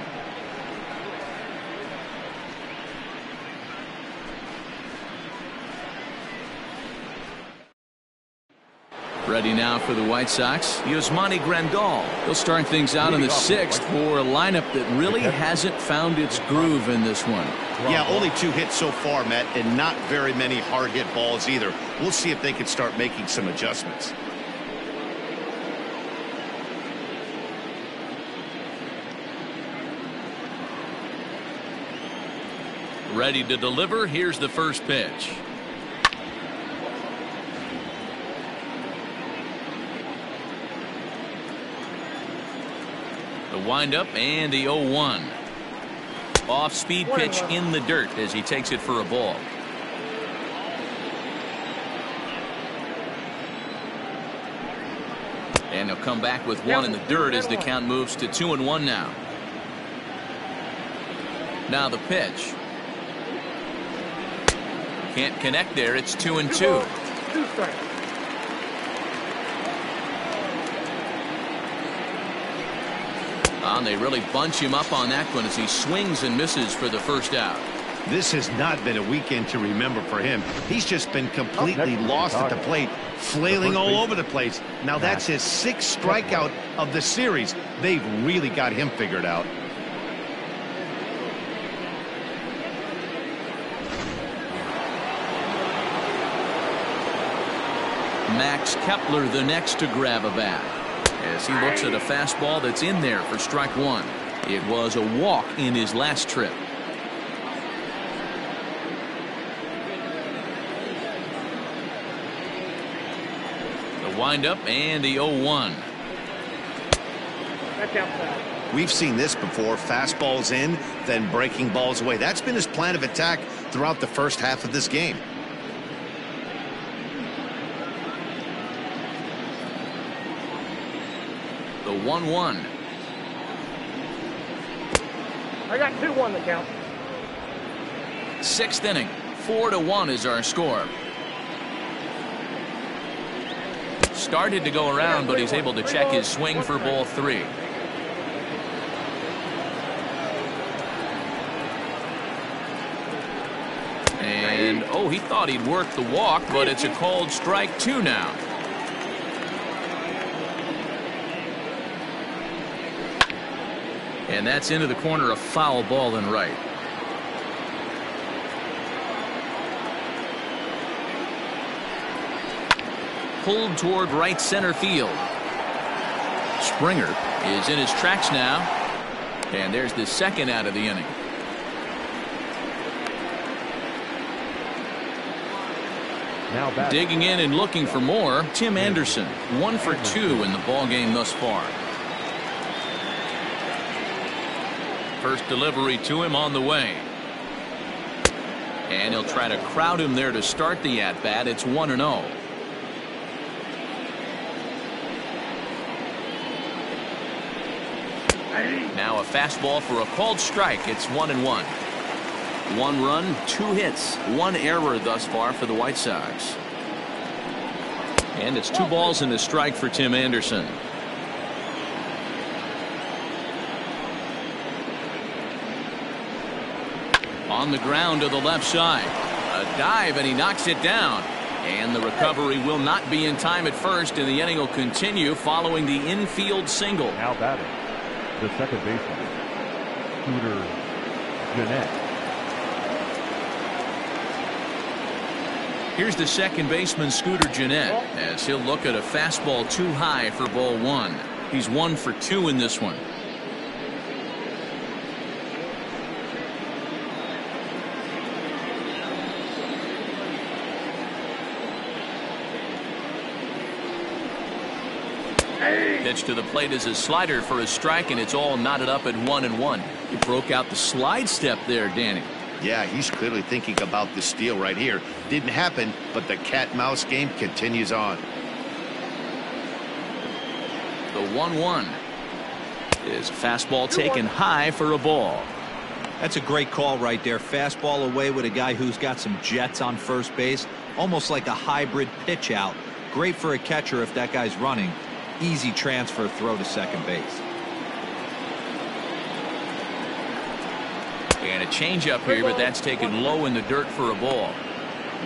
Ready now for the White Sox, Yasmani Grandal. He'll start things out in the 6th for a lineup that really hasn't found its groove in this one. Yeah, only 2 hits so far, Matt, and not very many hard hit balls either. We'll see if they can start making some adjustments. Ready to deliver. Here's the first pitch. The windup and the 0-1. Off-speed pitch in the dirt as he takes it for a ball. come back with one in the dirt as the count moves to 2-1 now. Now the pitch. Can't connect there. It's 2-2. 2 strikes. And they really bunch him up on that one as he swings and misses for the first out. This has not been a weekend to remember for him. He's just been completely lost at the plate, flailing all over the place. Now that's his 6th strikeout of the series. They've really got him figured out. Max Kepler the next to grab a bat as he looks at a fastball that's in there for strike 1. It was a walk in his last trip. The windup and the 0-1. That's outside. We've seen this before. Fastballs in, then breaking balls away. That's been his plan of attack throughout the first half of this game. The 1-1. I got 2-1 the count. 6th inning. 4-1 is our score. Started to go around, but he's able to check his swing for ball 3. And oh, he thought he'd work the walk, but it's a called strike 2 now. And that's into the corner, a foul ball and right. Pulled toward right center field. Springer is in his tracks now. And there's the 2nd out of the inning. Now digging in and looking for more, Tim Anderson, 1 for 2 in the ball game thus far. First delivery to him on the way. And he'll try to crowd him there to start the at-bat. It's 1-0. Now a fastball for a called strike. It's 1-1. 1 run, 2 hits, 1 error thus far for the White Sox. And it's 2 balls and a strike for Tim Anderson. On the ground to the left side. A dive and he knocks it down. And the recovery will not be in time at first, and the inning will continue following the infield single. Now batting, the second baseman, Scooter Gennett. Here's the second baseman, Scooter Gennett, as he'll look at a fastball too high for ball 1. He's 1 for 2 in this one. Pitch to the plate is a slider for a strike, and it's all knotted up at 1-1. He broke out the slide step there, Danny. Yeah, he's clearly thinking about the steal right here. Didn't happen, but the cat-mouse game continues on. The 1-1 is a fastball taken high for a ball. That's a great call right there. Fastball away with a guy who's got some jets on first base. Almost like a hybrid pitch out. Great for a catcher if that guy's running. Easy transfer throw to second base. And a changeup here, but that's taken low in the dirt for a ball.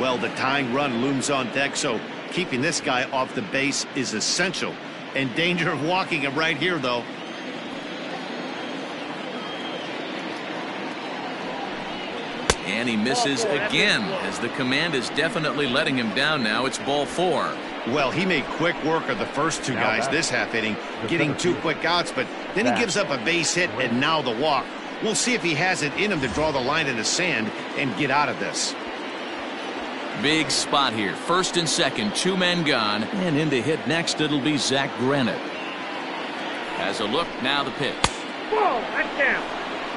Well, the tying run looms on deck, so keeping this guy off the base is essential. In danger of walking him right here, though. And he misses again, as the command is definitely letting him down now. It's ball 4. Well, he made quick work of the first 2 guys this half inning, getting 2 quick outs, but then he gives up a base hit and now the walk. We'll see if he has it in him to draw the line in the sand and get out of this. Big spot here. First and second, 2 men gone. And in to hit next, it'll be Zach Granite. Has a look, now the pitch. Whoa, that's down.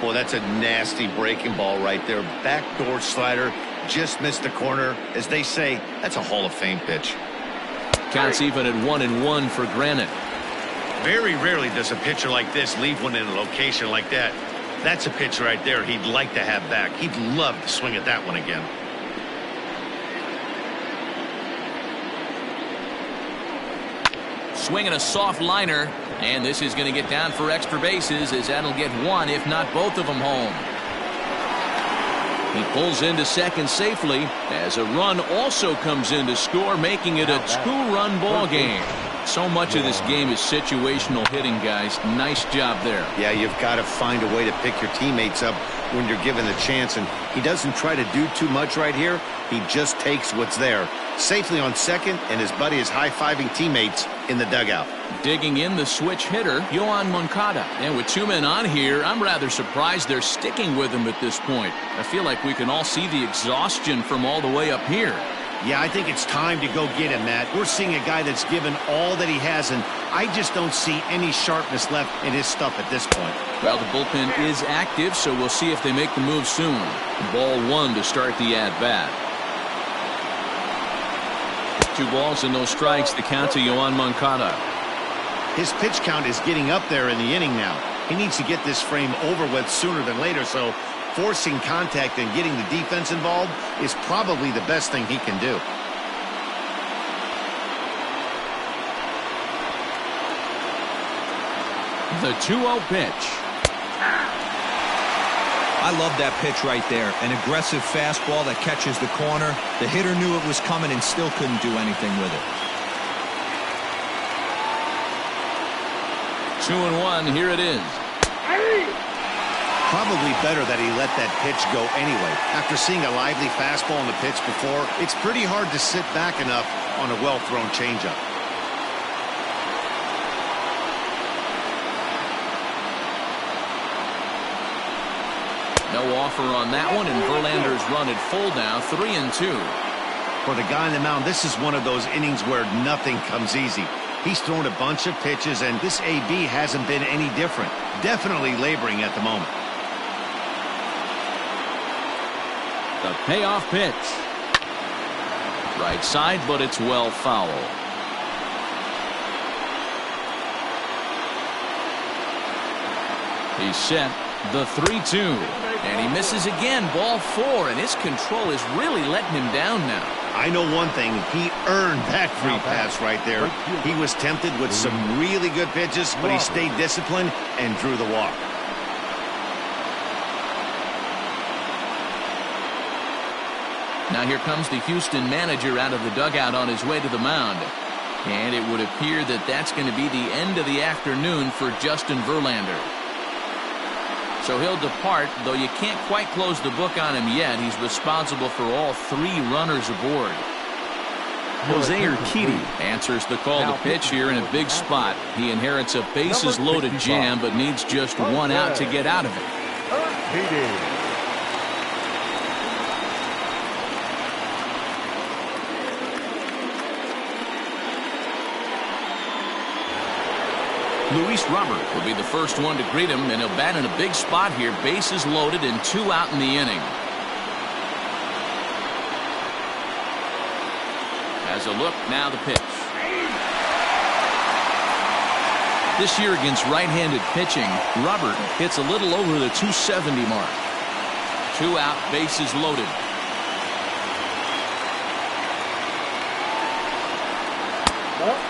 Boy, that's a nasty breaking ball right there. Backdoor slider, just missed the corner. As they say, that's a Hall of Fame pitch. Counts even at 1-1 for Granite. Very rarely does a pitcher like this leave one in a location like that. That's a pitch right there he'd like to have back. He'd love to swing at that one again. Swinging a soft liner, and this is going to get down for extra bases, as that'll get one, if not both of them, home. He pulls into second safely as a run also comes in to score, making it a 2-run ball game. So much of this game is situational hitting, guys. Nice job there. Yeah, you've got to find a way to pick your teammates up when you're given the chance, and he doesn't try to do too much right here. He just takes what's there. Safely on second, and his buddy is high-fiving teammates in the dugout. Digging in the switch hitter, Yoan Moncada. And with 2 men on here, I'm rather surprised they're sticking with him at this point. I feel like we can all see the exhaustion from all the way up here. Yeah, I think it's time to go get him, Matt. We're seeing a guy that's given all that he has, and I just don't see any sharpness left in his stuff at this point. Well, the bullpen is active, so we'll see if they make the move soon. Ball 1 to start the at-bat. 2 balls and no strikes, the count to Yoan Moncada. His pitch count is getting up there in the inning now. He needs to get this frame over with sooner than later, so forcing contact and getting the defense involved is probably the best thing he can do. The 2-0 pitch. I love that pitch right there. An aggressive fastball that catches the corner. The hitter knew it was coming and still couldn't do anything with it. 2-1, here it is. Probably better that he let that pitch go anyway. After seeing a lively fastball on the pitch before, it's pretty hard to sit back enough on a well-thrown changeup. No offer on that one, and Verlander's run at full now, 3-2. For the guy on the mound, this is one of those innings where nothing comes easy. He's thrown a bunch of pitches, and this AB hasn't been any different. Definitely laboring at the moment. The payoff pitch. Right side, but it's well foul. He's set. The 3-2. And he misses again. Ball 4. And his control is really letting him down now. I know one thing. He earned that free pass right there. He was tempted with some really good pitches, but he stayed disciplined and drew the walk. Now here comes the Houston manager out of the dugout on his way to the mound. And it would appear that that's going to be the end of the afternoon for Justin Verlander. So he'll depart, though you can't quite close the book on him yet. He's responsible for all 3 runners aboard. Jose Urquidy answers the call to pitch here in a big spot. He inherits a bases-loaded jam, but needs just 1 out to get out of it. Luis Robert will be the first one to greet him, and he'll bat in a big spot here. Bases loaded and 2 out in the inning. As a look, now the pitch. This year against right-handed pitching, Robert hits a little over the 270 mark. 2 out, bases loaded.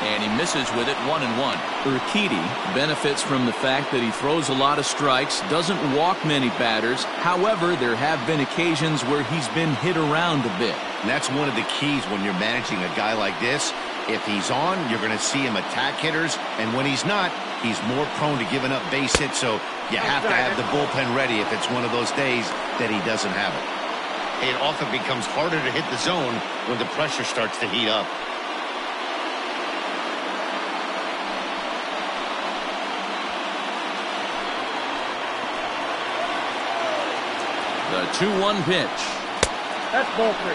And he misses with it, 1-1. Urquidy benefits from the fact that he throws a lot of strikes, doesn't walk many batters. However, there have been occasions where he's been hit around a bit. And that's one of the keys when you're managing a guy like this. If he's on, you're going to see him attack hitters. And when he's not, he's more prone to giving up base hits. So you have to have the bullpen ready if it's one of those days that he doesn't have it. It often becomes harder to hit the zone when the pressure starts to heat up. The 2-1 pitch. That's ball 3.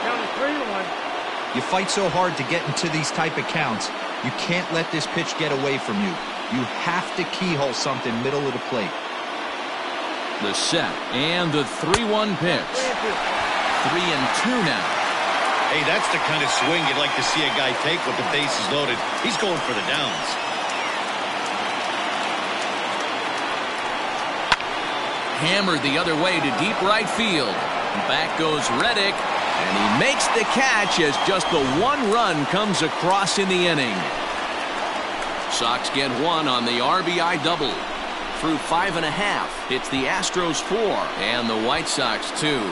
Counting 3-1. You fight so hard to get into these type of counts. You can't let this pitch get away from you. You have to keyhole something middle of the plate. The set and the 3-1 pitch. 3-2 now. Hey, that's the kind of swing you'd like to see a guy take with the bases loaded. He's going for the downs. Hammered the other way to deep right field. Back goes Reddick, and he makes the catch as just the one run comes across in the inning. Sox get one on the RBI double. Through 5.5, it's the Astros 4 and the White Sox 2.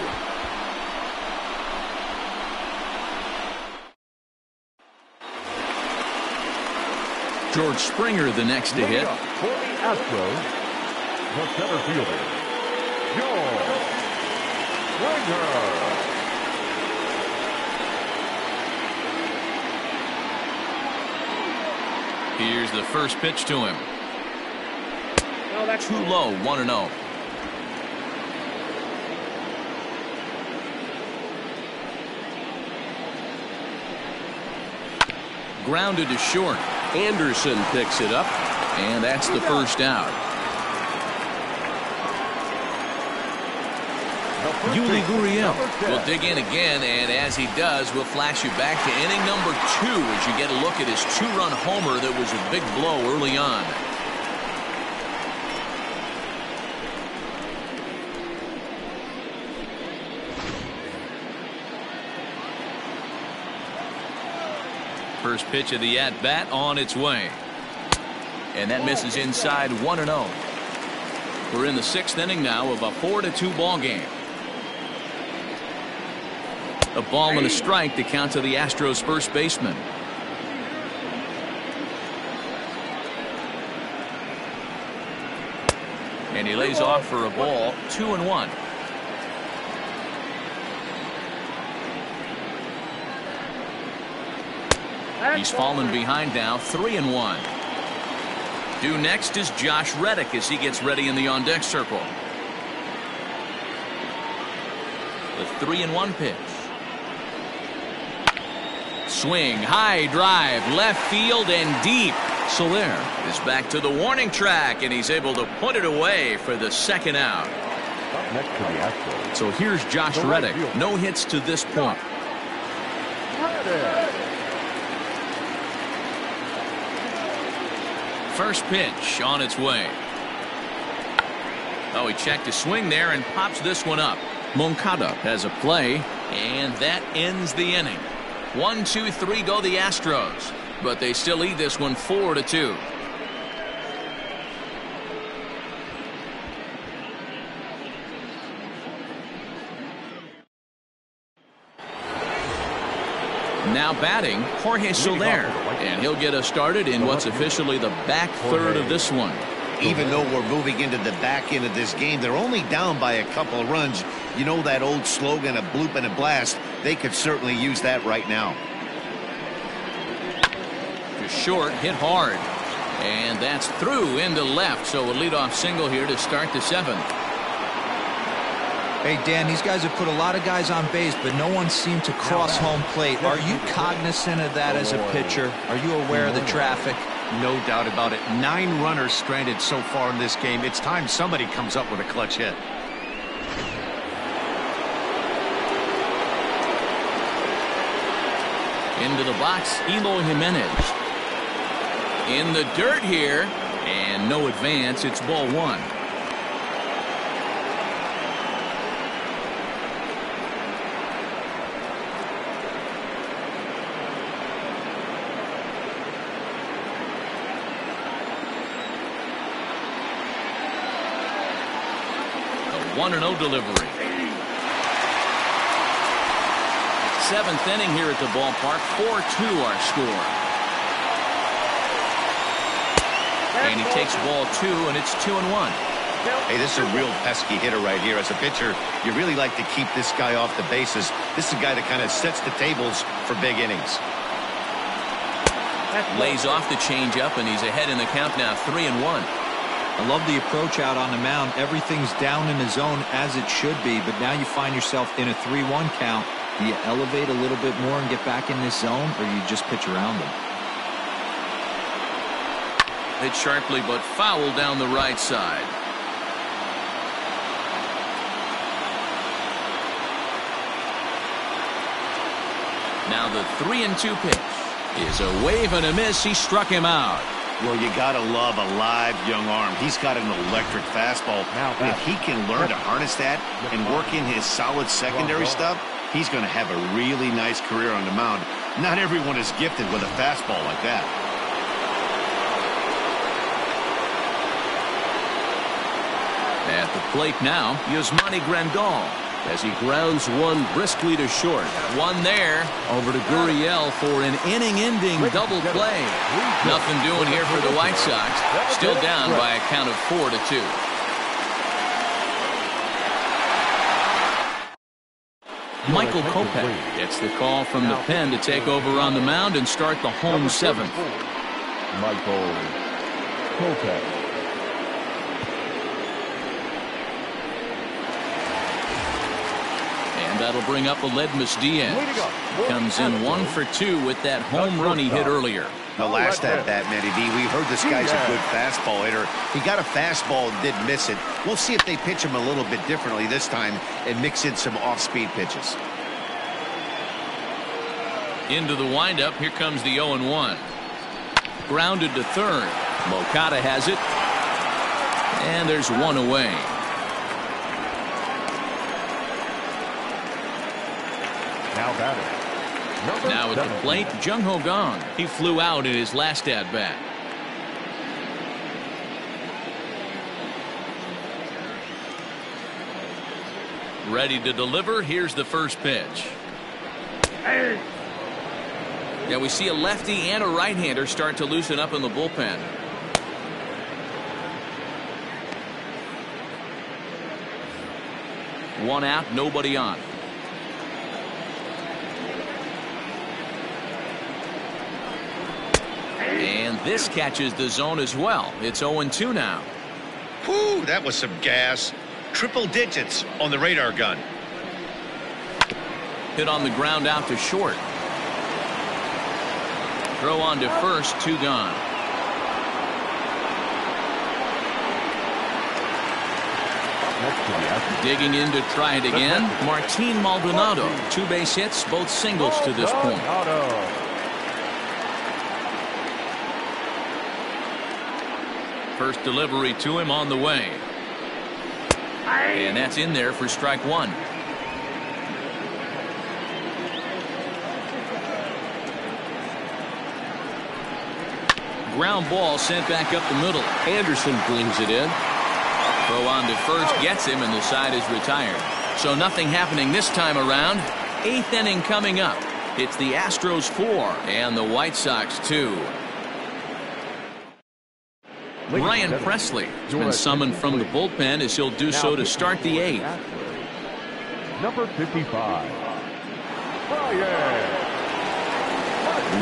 George Springer the next to hit. For the Astros, the center fielder, George Springer. Here's the first pitch to him. No, that's Too low, 1-0. Grounded to short. Anderson picks it up, and that's the first out. Yuli Gurriel will dig in again, and as he does, we'll flash you back to inning number 2 as you get a look at his 2-run homer that was a big blow early on. First pitch of the at-bat on its way. And that misses inside, 1-0. We're in the 6th inning now of a 4-2 ball game. A ball and a strike to count to the Astros first baseman. And he lays off for a ball, 2-1. He's fallen behind now, 3-1. Due next is Josh Reddick as he gets ready in the on-deck circle. The 3-1 pitch. Swing, high drive, left field and deep. Soler is back to the warning track, and he's able to put it away for the second out. Up next to the Astros. So here's Josh Reddick. No hits to this point. First pitch on its way. Oh, he checked his swing there and pops this one up. Moncada has a play, and that ends the inning. 1, 2, 3 go the Astros, but they still lead this one 4-2. Now batting, Jorge Soler, and he'll get us started in what's officially the back third of this one. Even though we're moving into the back end of this game, they're only down by a couple of runs. You know that old slogan, a bloop and a blast? They could certainly use that right now. To short, hit hard. And that's through into left, so a leadoff single here to start the 7th. Hey, Dan, these guys have put a lot of guys on base, but no one seemed to cross home plate. Are you cognizant of that as a pitcher? Are you aware of the traffic? No doubt about it. 9 runners stranded so far in this game. It's time somebody comes up with a clutch hit. Into the box, Eloy Jimenez. In the dirt here, and no advance. It's ball 1. A 1-0 delivery. 7th inning here at the ballpark. 4-2 our score. And he takes ball 2, and it's 2-1. Hey, this is a real pesky hitter right here. As a pitcher, you really like to keep this guy off the bases. This is a guy that kind of sets the tables for big innings. Lays off the changeup, and he's ahead in the count now, 3-1. I love the approach out on the mound. Everything's down in the zone as it should be, but now you find yourself in a 3-1 count. Do you elevate a little bit more and get back in this zone, or you just pitch around them? Hit sharply, but foul down the right side. Now the 3-2 pitch is a wave and a miss. He struck him out. Well, you got to love a live young arm. He's got an electric fastball. If he can learn to harness that and work in his solid secondary stuff, he's going to have a really nice career on the mound. Not everyone is gifted with a fastball like that. At the plate now, Yasmani Grandal as he grounds one briskly to short. One there, over to Gurriel for an inning-ending double play. Nothing doing here for the White Sox. Still down by a count of 4-2. Michael Kopech gets the call from the pen to take over on the mound and start the home seventh. Michael Kopech. And that'll bring up Aledmus Diaz. Comes in 1 for 2 with that home run he hit earlier. The last at bat, Matty D, we heard this guy's a good fastball hitter. He got a fastball and did miss it. We'll see if they pitch him a little bit differently this time and mix in some off-speed pitches. Into the windup, here comes the 0-1. Grounded to third. Moncada has it. And there's one away. Now batting. Now at the plate, Jung Ho Kang. He flew out in his last at-bat. Ready to deliver. Here's the first pitch. Now we see a lefty and a right-hander start to loosen up in the bullpen. One out, nobody on. And this catches the zone as well. It's 0-2 now. Whew, that was some gas. Triple digits on the radar gun. Hit on the ground out to short. Throw on to first, 2 gone. Digging in to try it again. Martine Maldonado. 2 base hits, both singles to this point. First delivery to him on the way. And that's in there for strike 1. Ground ball sent back up the middle. Anderson brings it in. Throw on to first, gets him, and the side is retired. So nothing happening this time around. 8th inning coming up. It's the Astros 4 and the White Sox 2. Ryan Presley has been summoned from the bullpen as he'll do so to start the 8th. Number 55.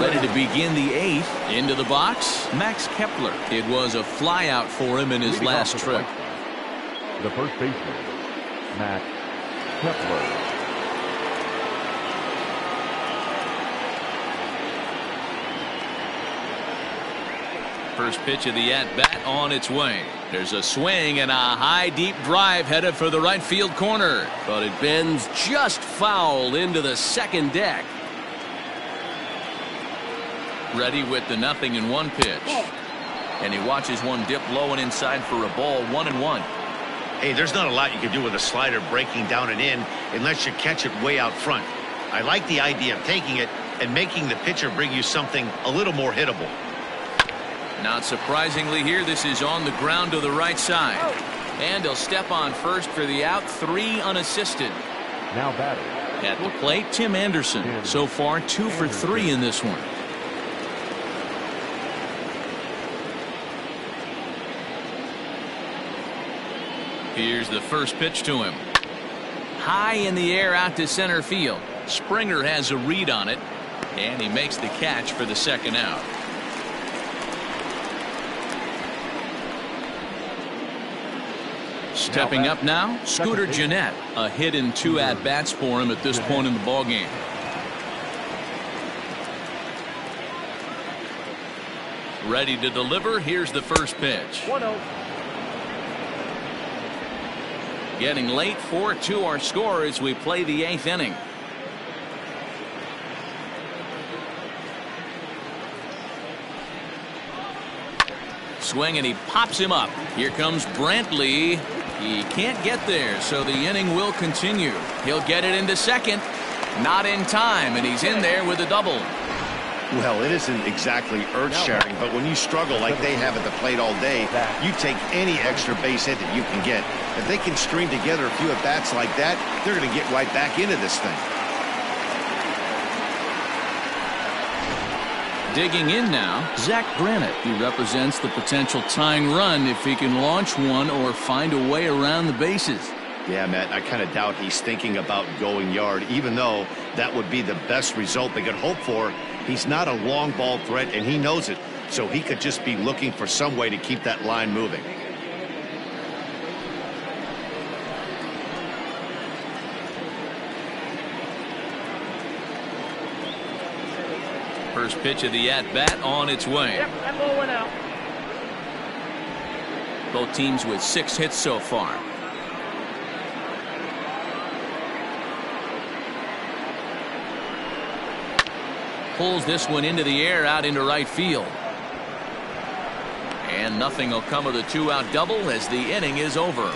Ready to begin the 8th. Into the box, Max Kepler. It was a flyout for him in his last trip. The first baseman, Max Kepler. First pitch of the at-bat on its way. There's a swing and a high deep drive headed for the right field corner, but it bends just foul into the second deck. Ready with the 0-1 pitch, and he watches one dip low and inside for a ball. 1-1. Hey, there's not a lot you can do with a slider breaking down and in unless you catch it way out front. I like the idea of taking it and making the pitcher bring you something a little more hittable. Not surprisingly here, this is on the ground to the right side. And he'll step on first for the out. 3 unassisted. Now batting. At the plate, Tim Anderson. So far 2 for 3 in this one. Here's the first pitch to him. High in the air out to center field. Springer has a read on it, and he makes the catch for the second out. Stepping up now, Scooter Gennett. A hit in 2 at-bats for him at this point in the ballgame. Ready to deliver. Here's the first pitch. 1-0. Getting late, 4-2 our score as we play the 8th inning. swing, and he pops him up. Here comes Brantley. He can't get there, so the inning will continue. He'll get it into second. Not in time, and he's in there with a double. Well, it isn't exactly earth-shattering, but when you struggle like they have at the plate all day, you take any extra base hit that you can get. If they can string together a few at-bats like that, they're going to get right back into this thing. Digging in now, Zach Granite. He represents the potential tying run if he can launch one or find a way around the bases. Yeah, Matt, I kind of doubt he's thinking about going yard, even though that would be the best result they could hope for. He's not a long ball threat, and he knows it, so he could just be looking for some way to keep that line moving. First pitch of the at-bat on its way. Yep, that ball went out. Both teams with 6 hits so far. Pulls this one into the air out into right field. And nothing will come of the 2-out double as the inning is over.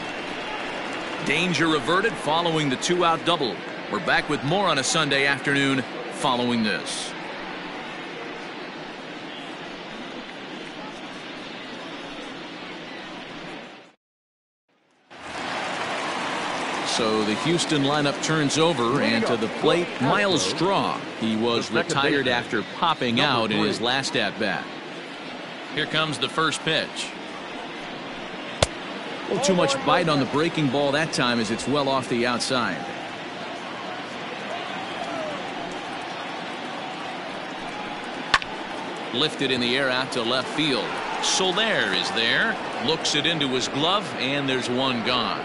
Danger averted following the 2-out double. We're back with more on a Sunday afternoon following this. So the Houston lineup turns over, and to the plate, Miles Straw. He was retired after popping out in his last at-bat. Here comes the first pitch. Oh, too much bite on the breaking ball that time as it's well off the outside. Lifted in the air out to left field. Soler is there. Looks it into his glove, and there's one gone.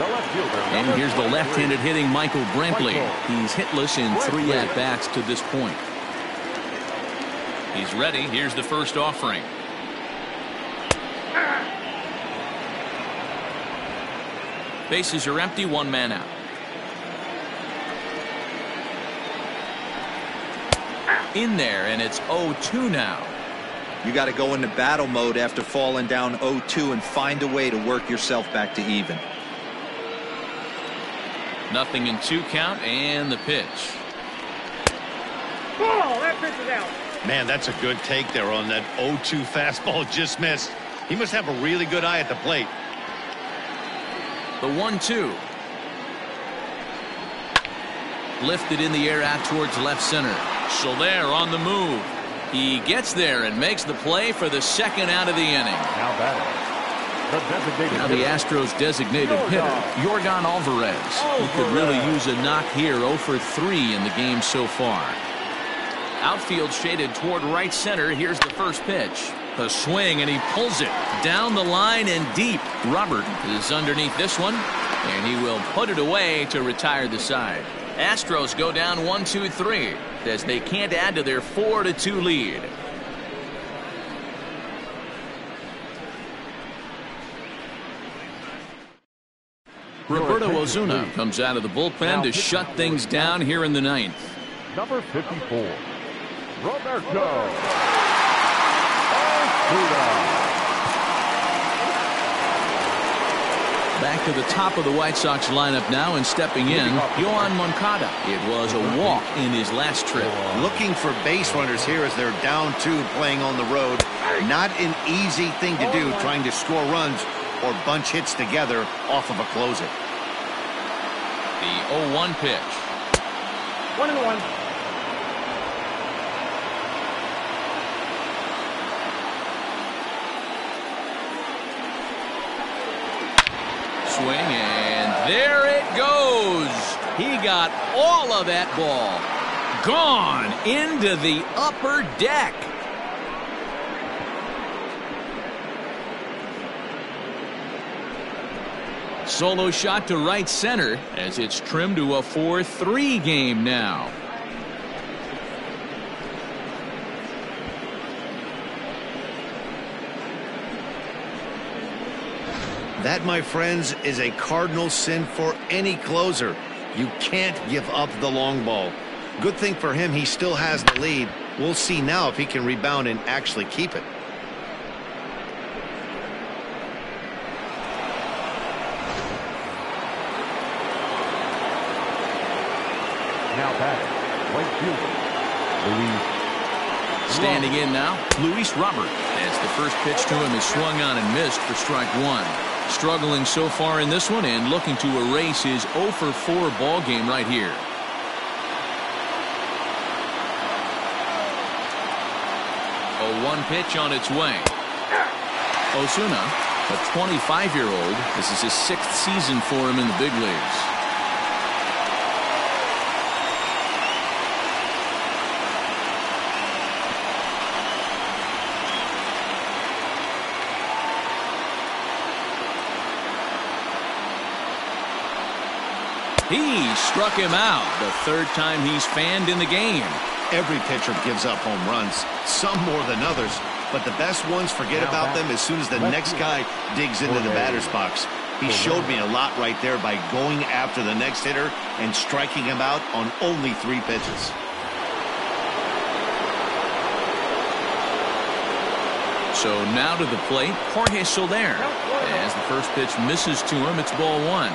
And here's the left-handed hitting Michael Brantley. He's hitless in 3 at-bats to this point. He's ready. Here's the first offering. Bases are empty, 1 man out. In there, and it's 0-2 now. You got to go into battle mode after falling down 0-2 and find a way to work yourself back to even. Nothing in 2 count, and the pitch. Oh, that pitch is out. Man, that's a good take there on that 0-2 fastball. Just missed. He must have a really good eye at the plate. The 1-2. Lifted in the air out towards left center. Soler on the move. He gets there and makes the play for the 2nd out of the inning. Now batting. Now the Astros designated hitter, Yorgan Alvarez. He could really use a knock here. 0 for 3 in the game so far. Outfield shaded toward right center. Here's the first pitch. A swing, and he pulls it down the line and deep. Robert is underneath this one, and he will put it away to retire the side. Astros go down 1-2-3 as they can't add to their 4-2 lead. Roberto Ozuna comes out of the bullpen to shut things down here in the 9th. Number 54, Roberto Ozuna. Back to the top of the White Sox lineup now, and stepping in, Yoan Moncada. It was a walk in his last trip. Looking for base runners here as they're down 2 playing on the road. Not an easy thing to do, trying to score runs or bunch hits together off of a closer. The 0-1 pitch. 1-1. Swing, and there it goes. He got all of that ball. Gone into the upper deck. Solo shot to right center as it's trimmed to a 4-3 game now. That, my friends, is a cardinal sin for any closer. You can't give up the long ball. Good thing for him, he still has the lead. We'll see now if he can rebound and actually keep it. Now batting, right fielder, Luis. Standing in now, Luis Robert, as the first pitch to him is swung on and missed for strike one. Struggling so far in this one and looking to erase his 0 for 4 ball game right here. A 1 pitch on its way. Osuna, a 25-year-old. This is his 6th season for him in the big leagues. He struck him out, the 3rd time he's fanned in the game. Every pitcher gives up home runs, some more than others, but the best ones forget about them as soon as the next guy digs into the batter's box. He showed me a lot right there by going after the next hitter and striking him out on only 3 pitches. So now to the plate, Jorge Soler. As the first pitch misses to him, it's ball 1.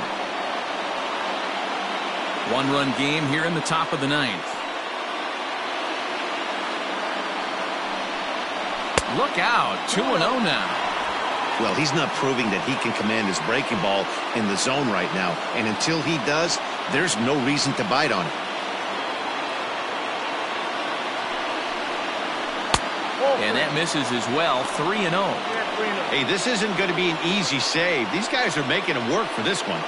1-run game here in the top of the 9th. Look out, 2-0 now. Well, he's not proving that he can command his breaking ball in the zone right now, and until he does, there's no reason to bite on it. And that misses as well, 3-0. Hey, this isn't going to be an easy save. These guys are making him work for this one.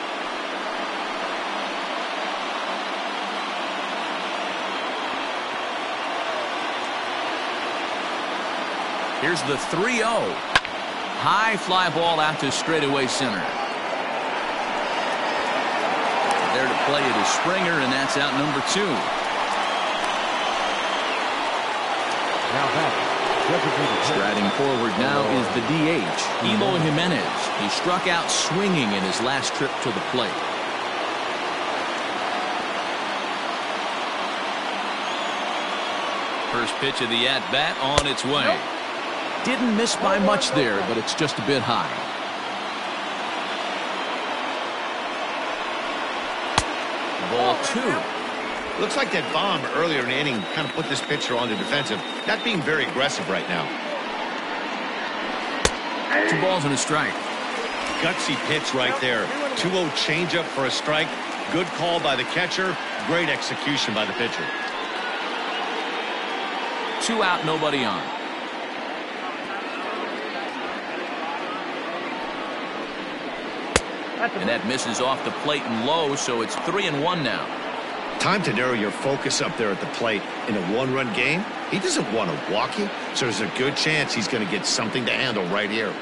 Here's the 3-0. High fly ball out to straightaway center. There to play it is Springer, and that's out number 2. Now back. Striding forward now is the DH, Eloy Jimenez. He struck out swinging in his last trip to the plate. First pitch of the at-bat on its way. Didn't miss by much there, but it's just a bit high. Ball 2. Looks like that bomb earlier in the inning kind of put this pitcher on the defensive. Not being very aggressive right now. 2 balls and a strike. Gutsy pitch right there. 2-0 changeup for a strike. Good call by the catcher. Great execution by the pitcher. 2 out, nobody on. And that misses off the plate and low, so it's 3-1 now. Time to narrow your focus up there at the plate. In a 1-run game, he doesn't want to walk you, so there's a good chance he's going to get something to handle right here.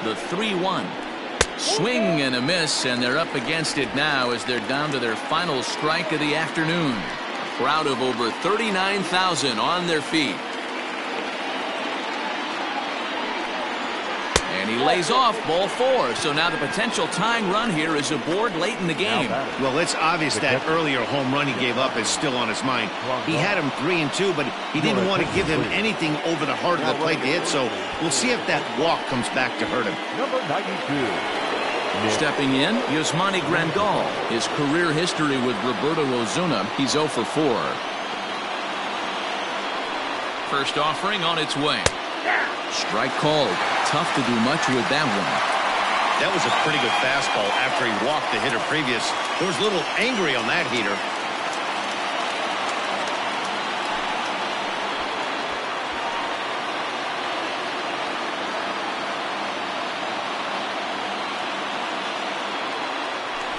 The 3-1. Swing and a miss, and they're up against it now as they're down to their final strike of the afternoon. A crowd of over 39,000 on their feet. And he lays off ball 4. So now the potential tying run here is aboard late in the game. Well, it's obvious that earlier home run he gave up is still on his mind. He had him 3-2, but he didn't want to give him anything over the heart of the plate to hit. So we'll see if that walk comes back to hurt him. Number 92. Stepping in, Yasmani Grandal. His career history with Roberto Osuna, he's 0 for 4. First offering on its way. Strike called. Tough to do much with that one. That was a pretty good fastball after he walked the hitter previous. There was a little angry on that heater.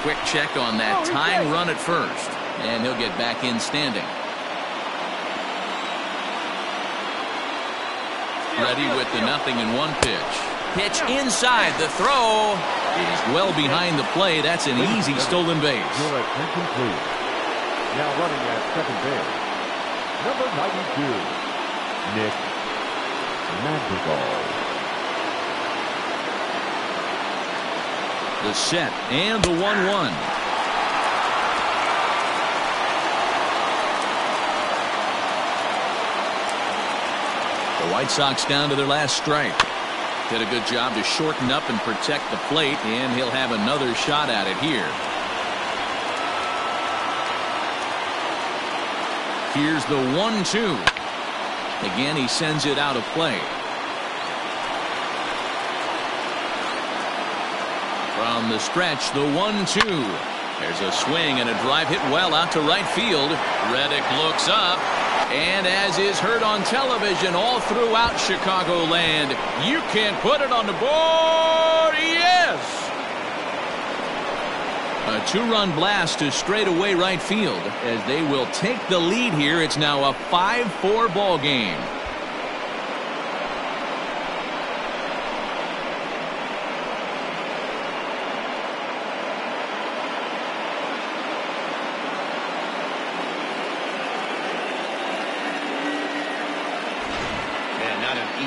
Quick check on that tying run at first, and he'll get back in standing. Ready with the 0-1 pitch. Pitch inside, the throw is well behind the play. That's an easy stolen base. Your attention, please. Now running at second base, number 92, Nick Madrigal. The set and the 1-1. White Sox down to their last strike. Did a good job to shorten up and protect the plate, and he'll have another shot at it here. Here's the 1-2. Again, he sends it out of play. From the stretch, the 1-2. There's a swing and a drive hit well out to right field. Reddick looks up, and as is heard on television all throughout Chicagoland, you can put it on the board. Yes! A 2-run blast to straightaway right field as they will take the lead here. It's now a 5-4 ball game.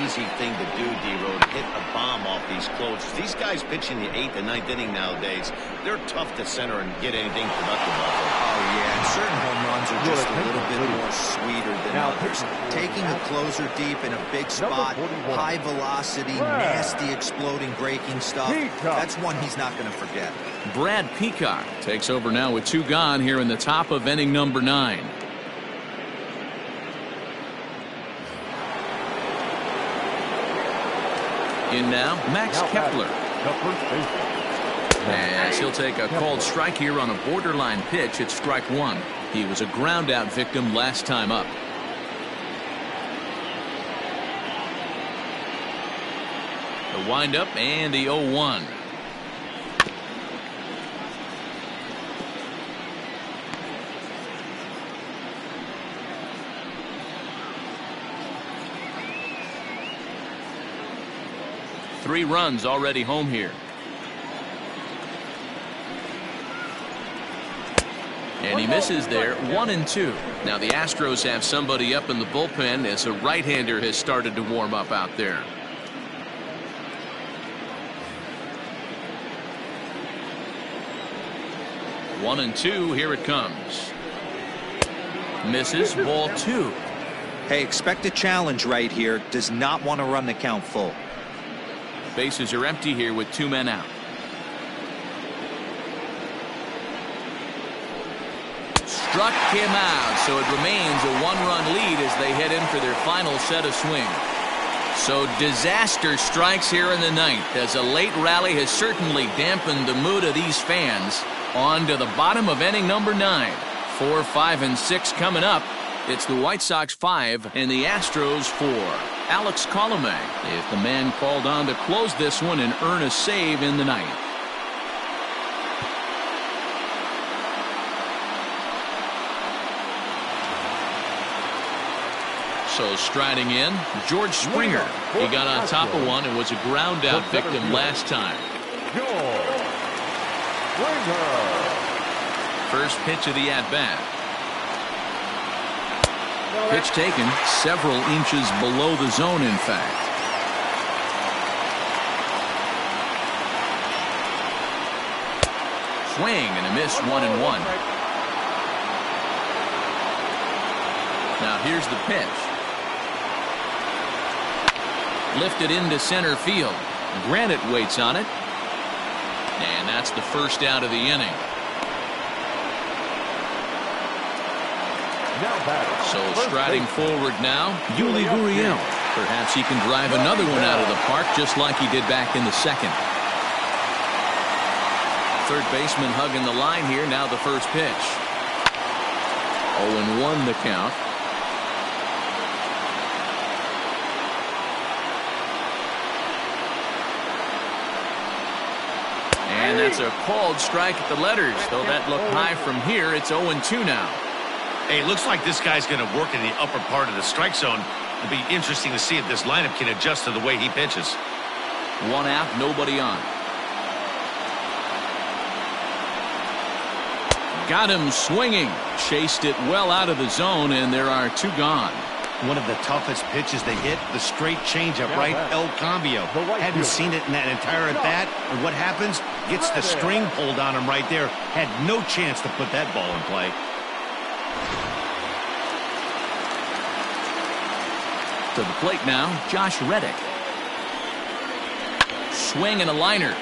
Easy thing to do, D-Road, hit a bomb off these closers. These guys pitching the 8th and 9th inning nowadays, they're tough to center and get anything productive off of. Oh, yeah, and certain home runs are just a little bit more sweeter than others. Taking a closer deep in a big spot, high velocity, nasty exploding breaking stuff, that's one he's not going to forget. Brad Peacock takes over now with 2 gone here in the top of inning number 9. In now, Max Kepler. As he'll take a called strike here on a borderline pitch. It's strike 1. He was a ground out victim last time up. The windup and the 0-1. Three runs already home here. And he misses there. 1-2. Now the Astros have somebody up in the bullpen as a right-hander has started to warm up out there. One and two. Here it comes. Misses. Ball 2. Hey, expect a challenge right here. Does not want to run the count full. Bases are empty here with 2 men out. Struck him out, so it remains a 1-run lead as they head in for their final set of swing. So disaster strikes here in the 9th as a late rally has certainly dampened the mood of these fans. On to the bottom of inning number 9. 4, 5, and 6 coming up. It's the White Sox 5 and the Astros 4. Alex Colomé is the man called on to close this one and earn a save in the 9th. So striding in, George Springer. He got on top of one and was a ground out victim last time. First pitch of the at-bat. Pitch taken several inches below the zone, in fact. Swing and a miss. 1-1. Now here's the pitch. Lifted into center field. Granite waits on it. And that's the first out of the inning. So striding forward now, Yuli Gurriel. Perhaps he can drive another one out of the park just like he did back in the 2nd. Third baseman hugging the line here. Now the first pitch. 0-1 the count. And that's a called strike at the letters. Though that looked high from here, it's 0-2 now. Hey, it looks like this guy's going to work in the upper part of the strike zone. It'll be interesting to see if this lineup can adjust to the way he pitches. 1 out, nobody on. Got him swinging. Chased it well out of the zone, and there are 2 gone. One of the toughest pitches they hit, the straight changeup, right? El Cambio. Hadn't seen it in that entire at bat. And what happens? Gets the string pulled on him right there. Had no chance to put that ball in play. To the plate now, Josh Reddick. Swing and a liner.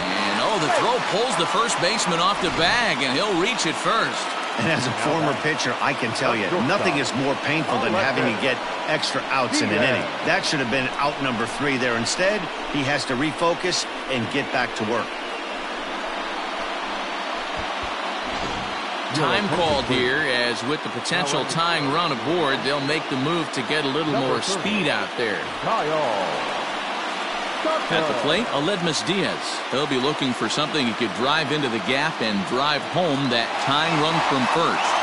And the throw pulls the first baseman off the bag, and he'll reach it first. And as a former pitcher, I can tell you, nothing is more painful than having to get extra outs in an inning. That should have been out number 3 there. Instead, he has to refocus and get back to work. Time called here, as with the potential tying run aboard, they'll make the move to get a little more speed out there. At the plate, Aledmus Diaz. He'll be looking for something he could drive into the gap and drive home that tying run from first.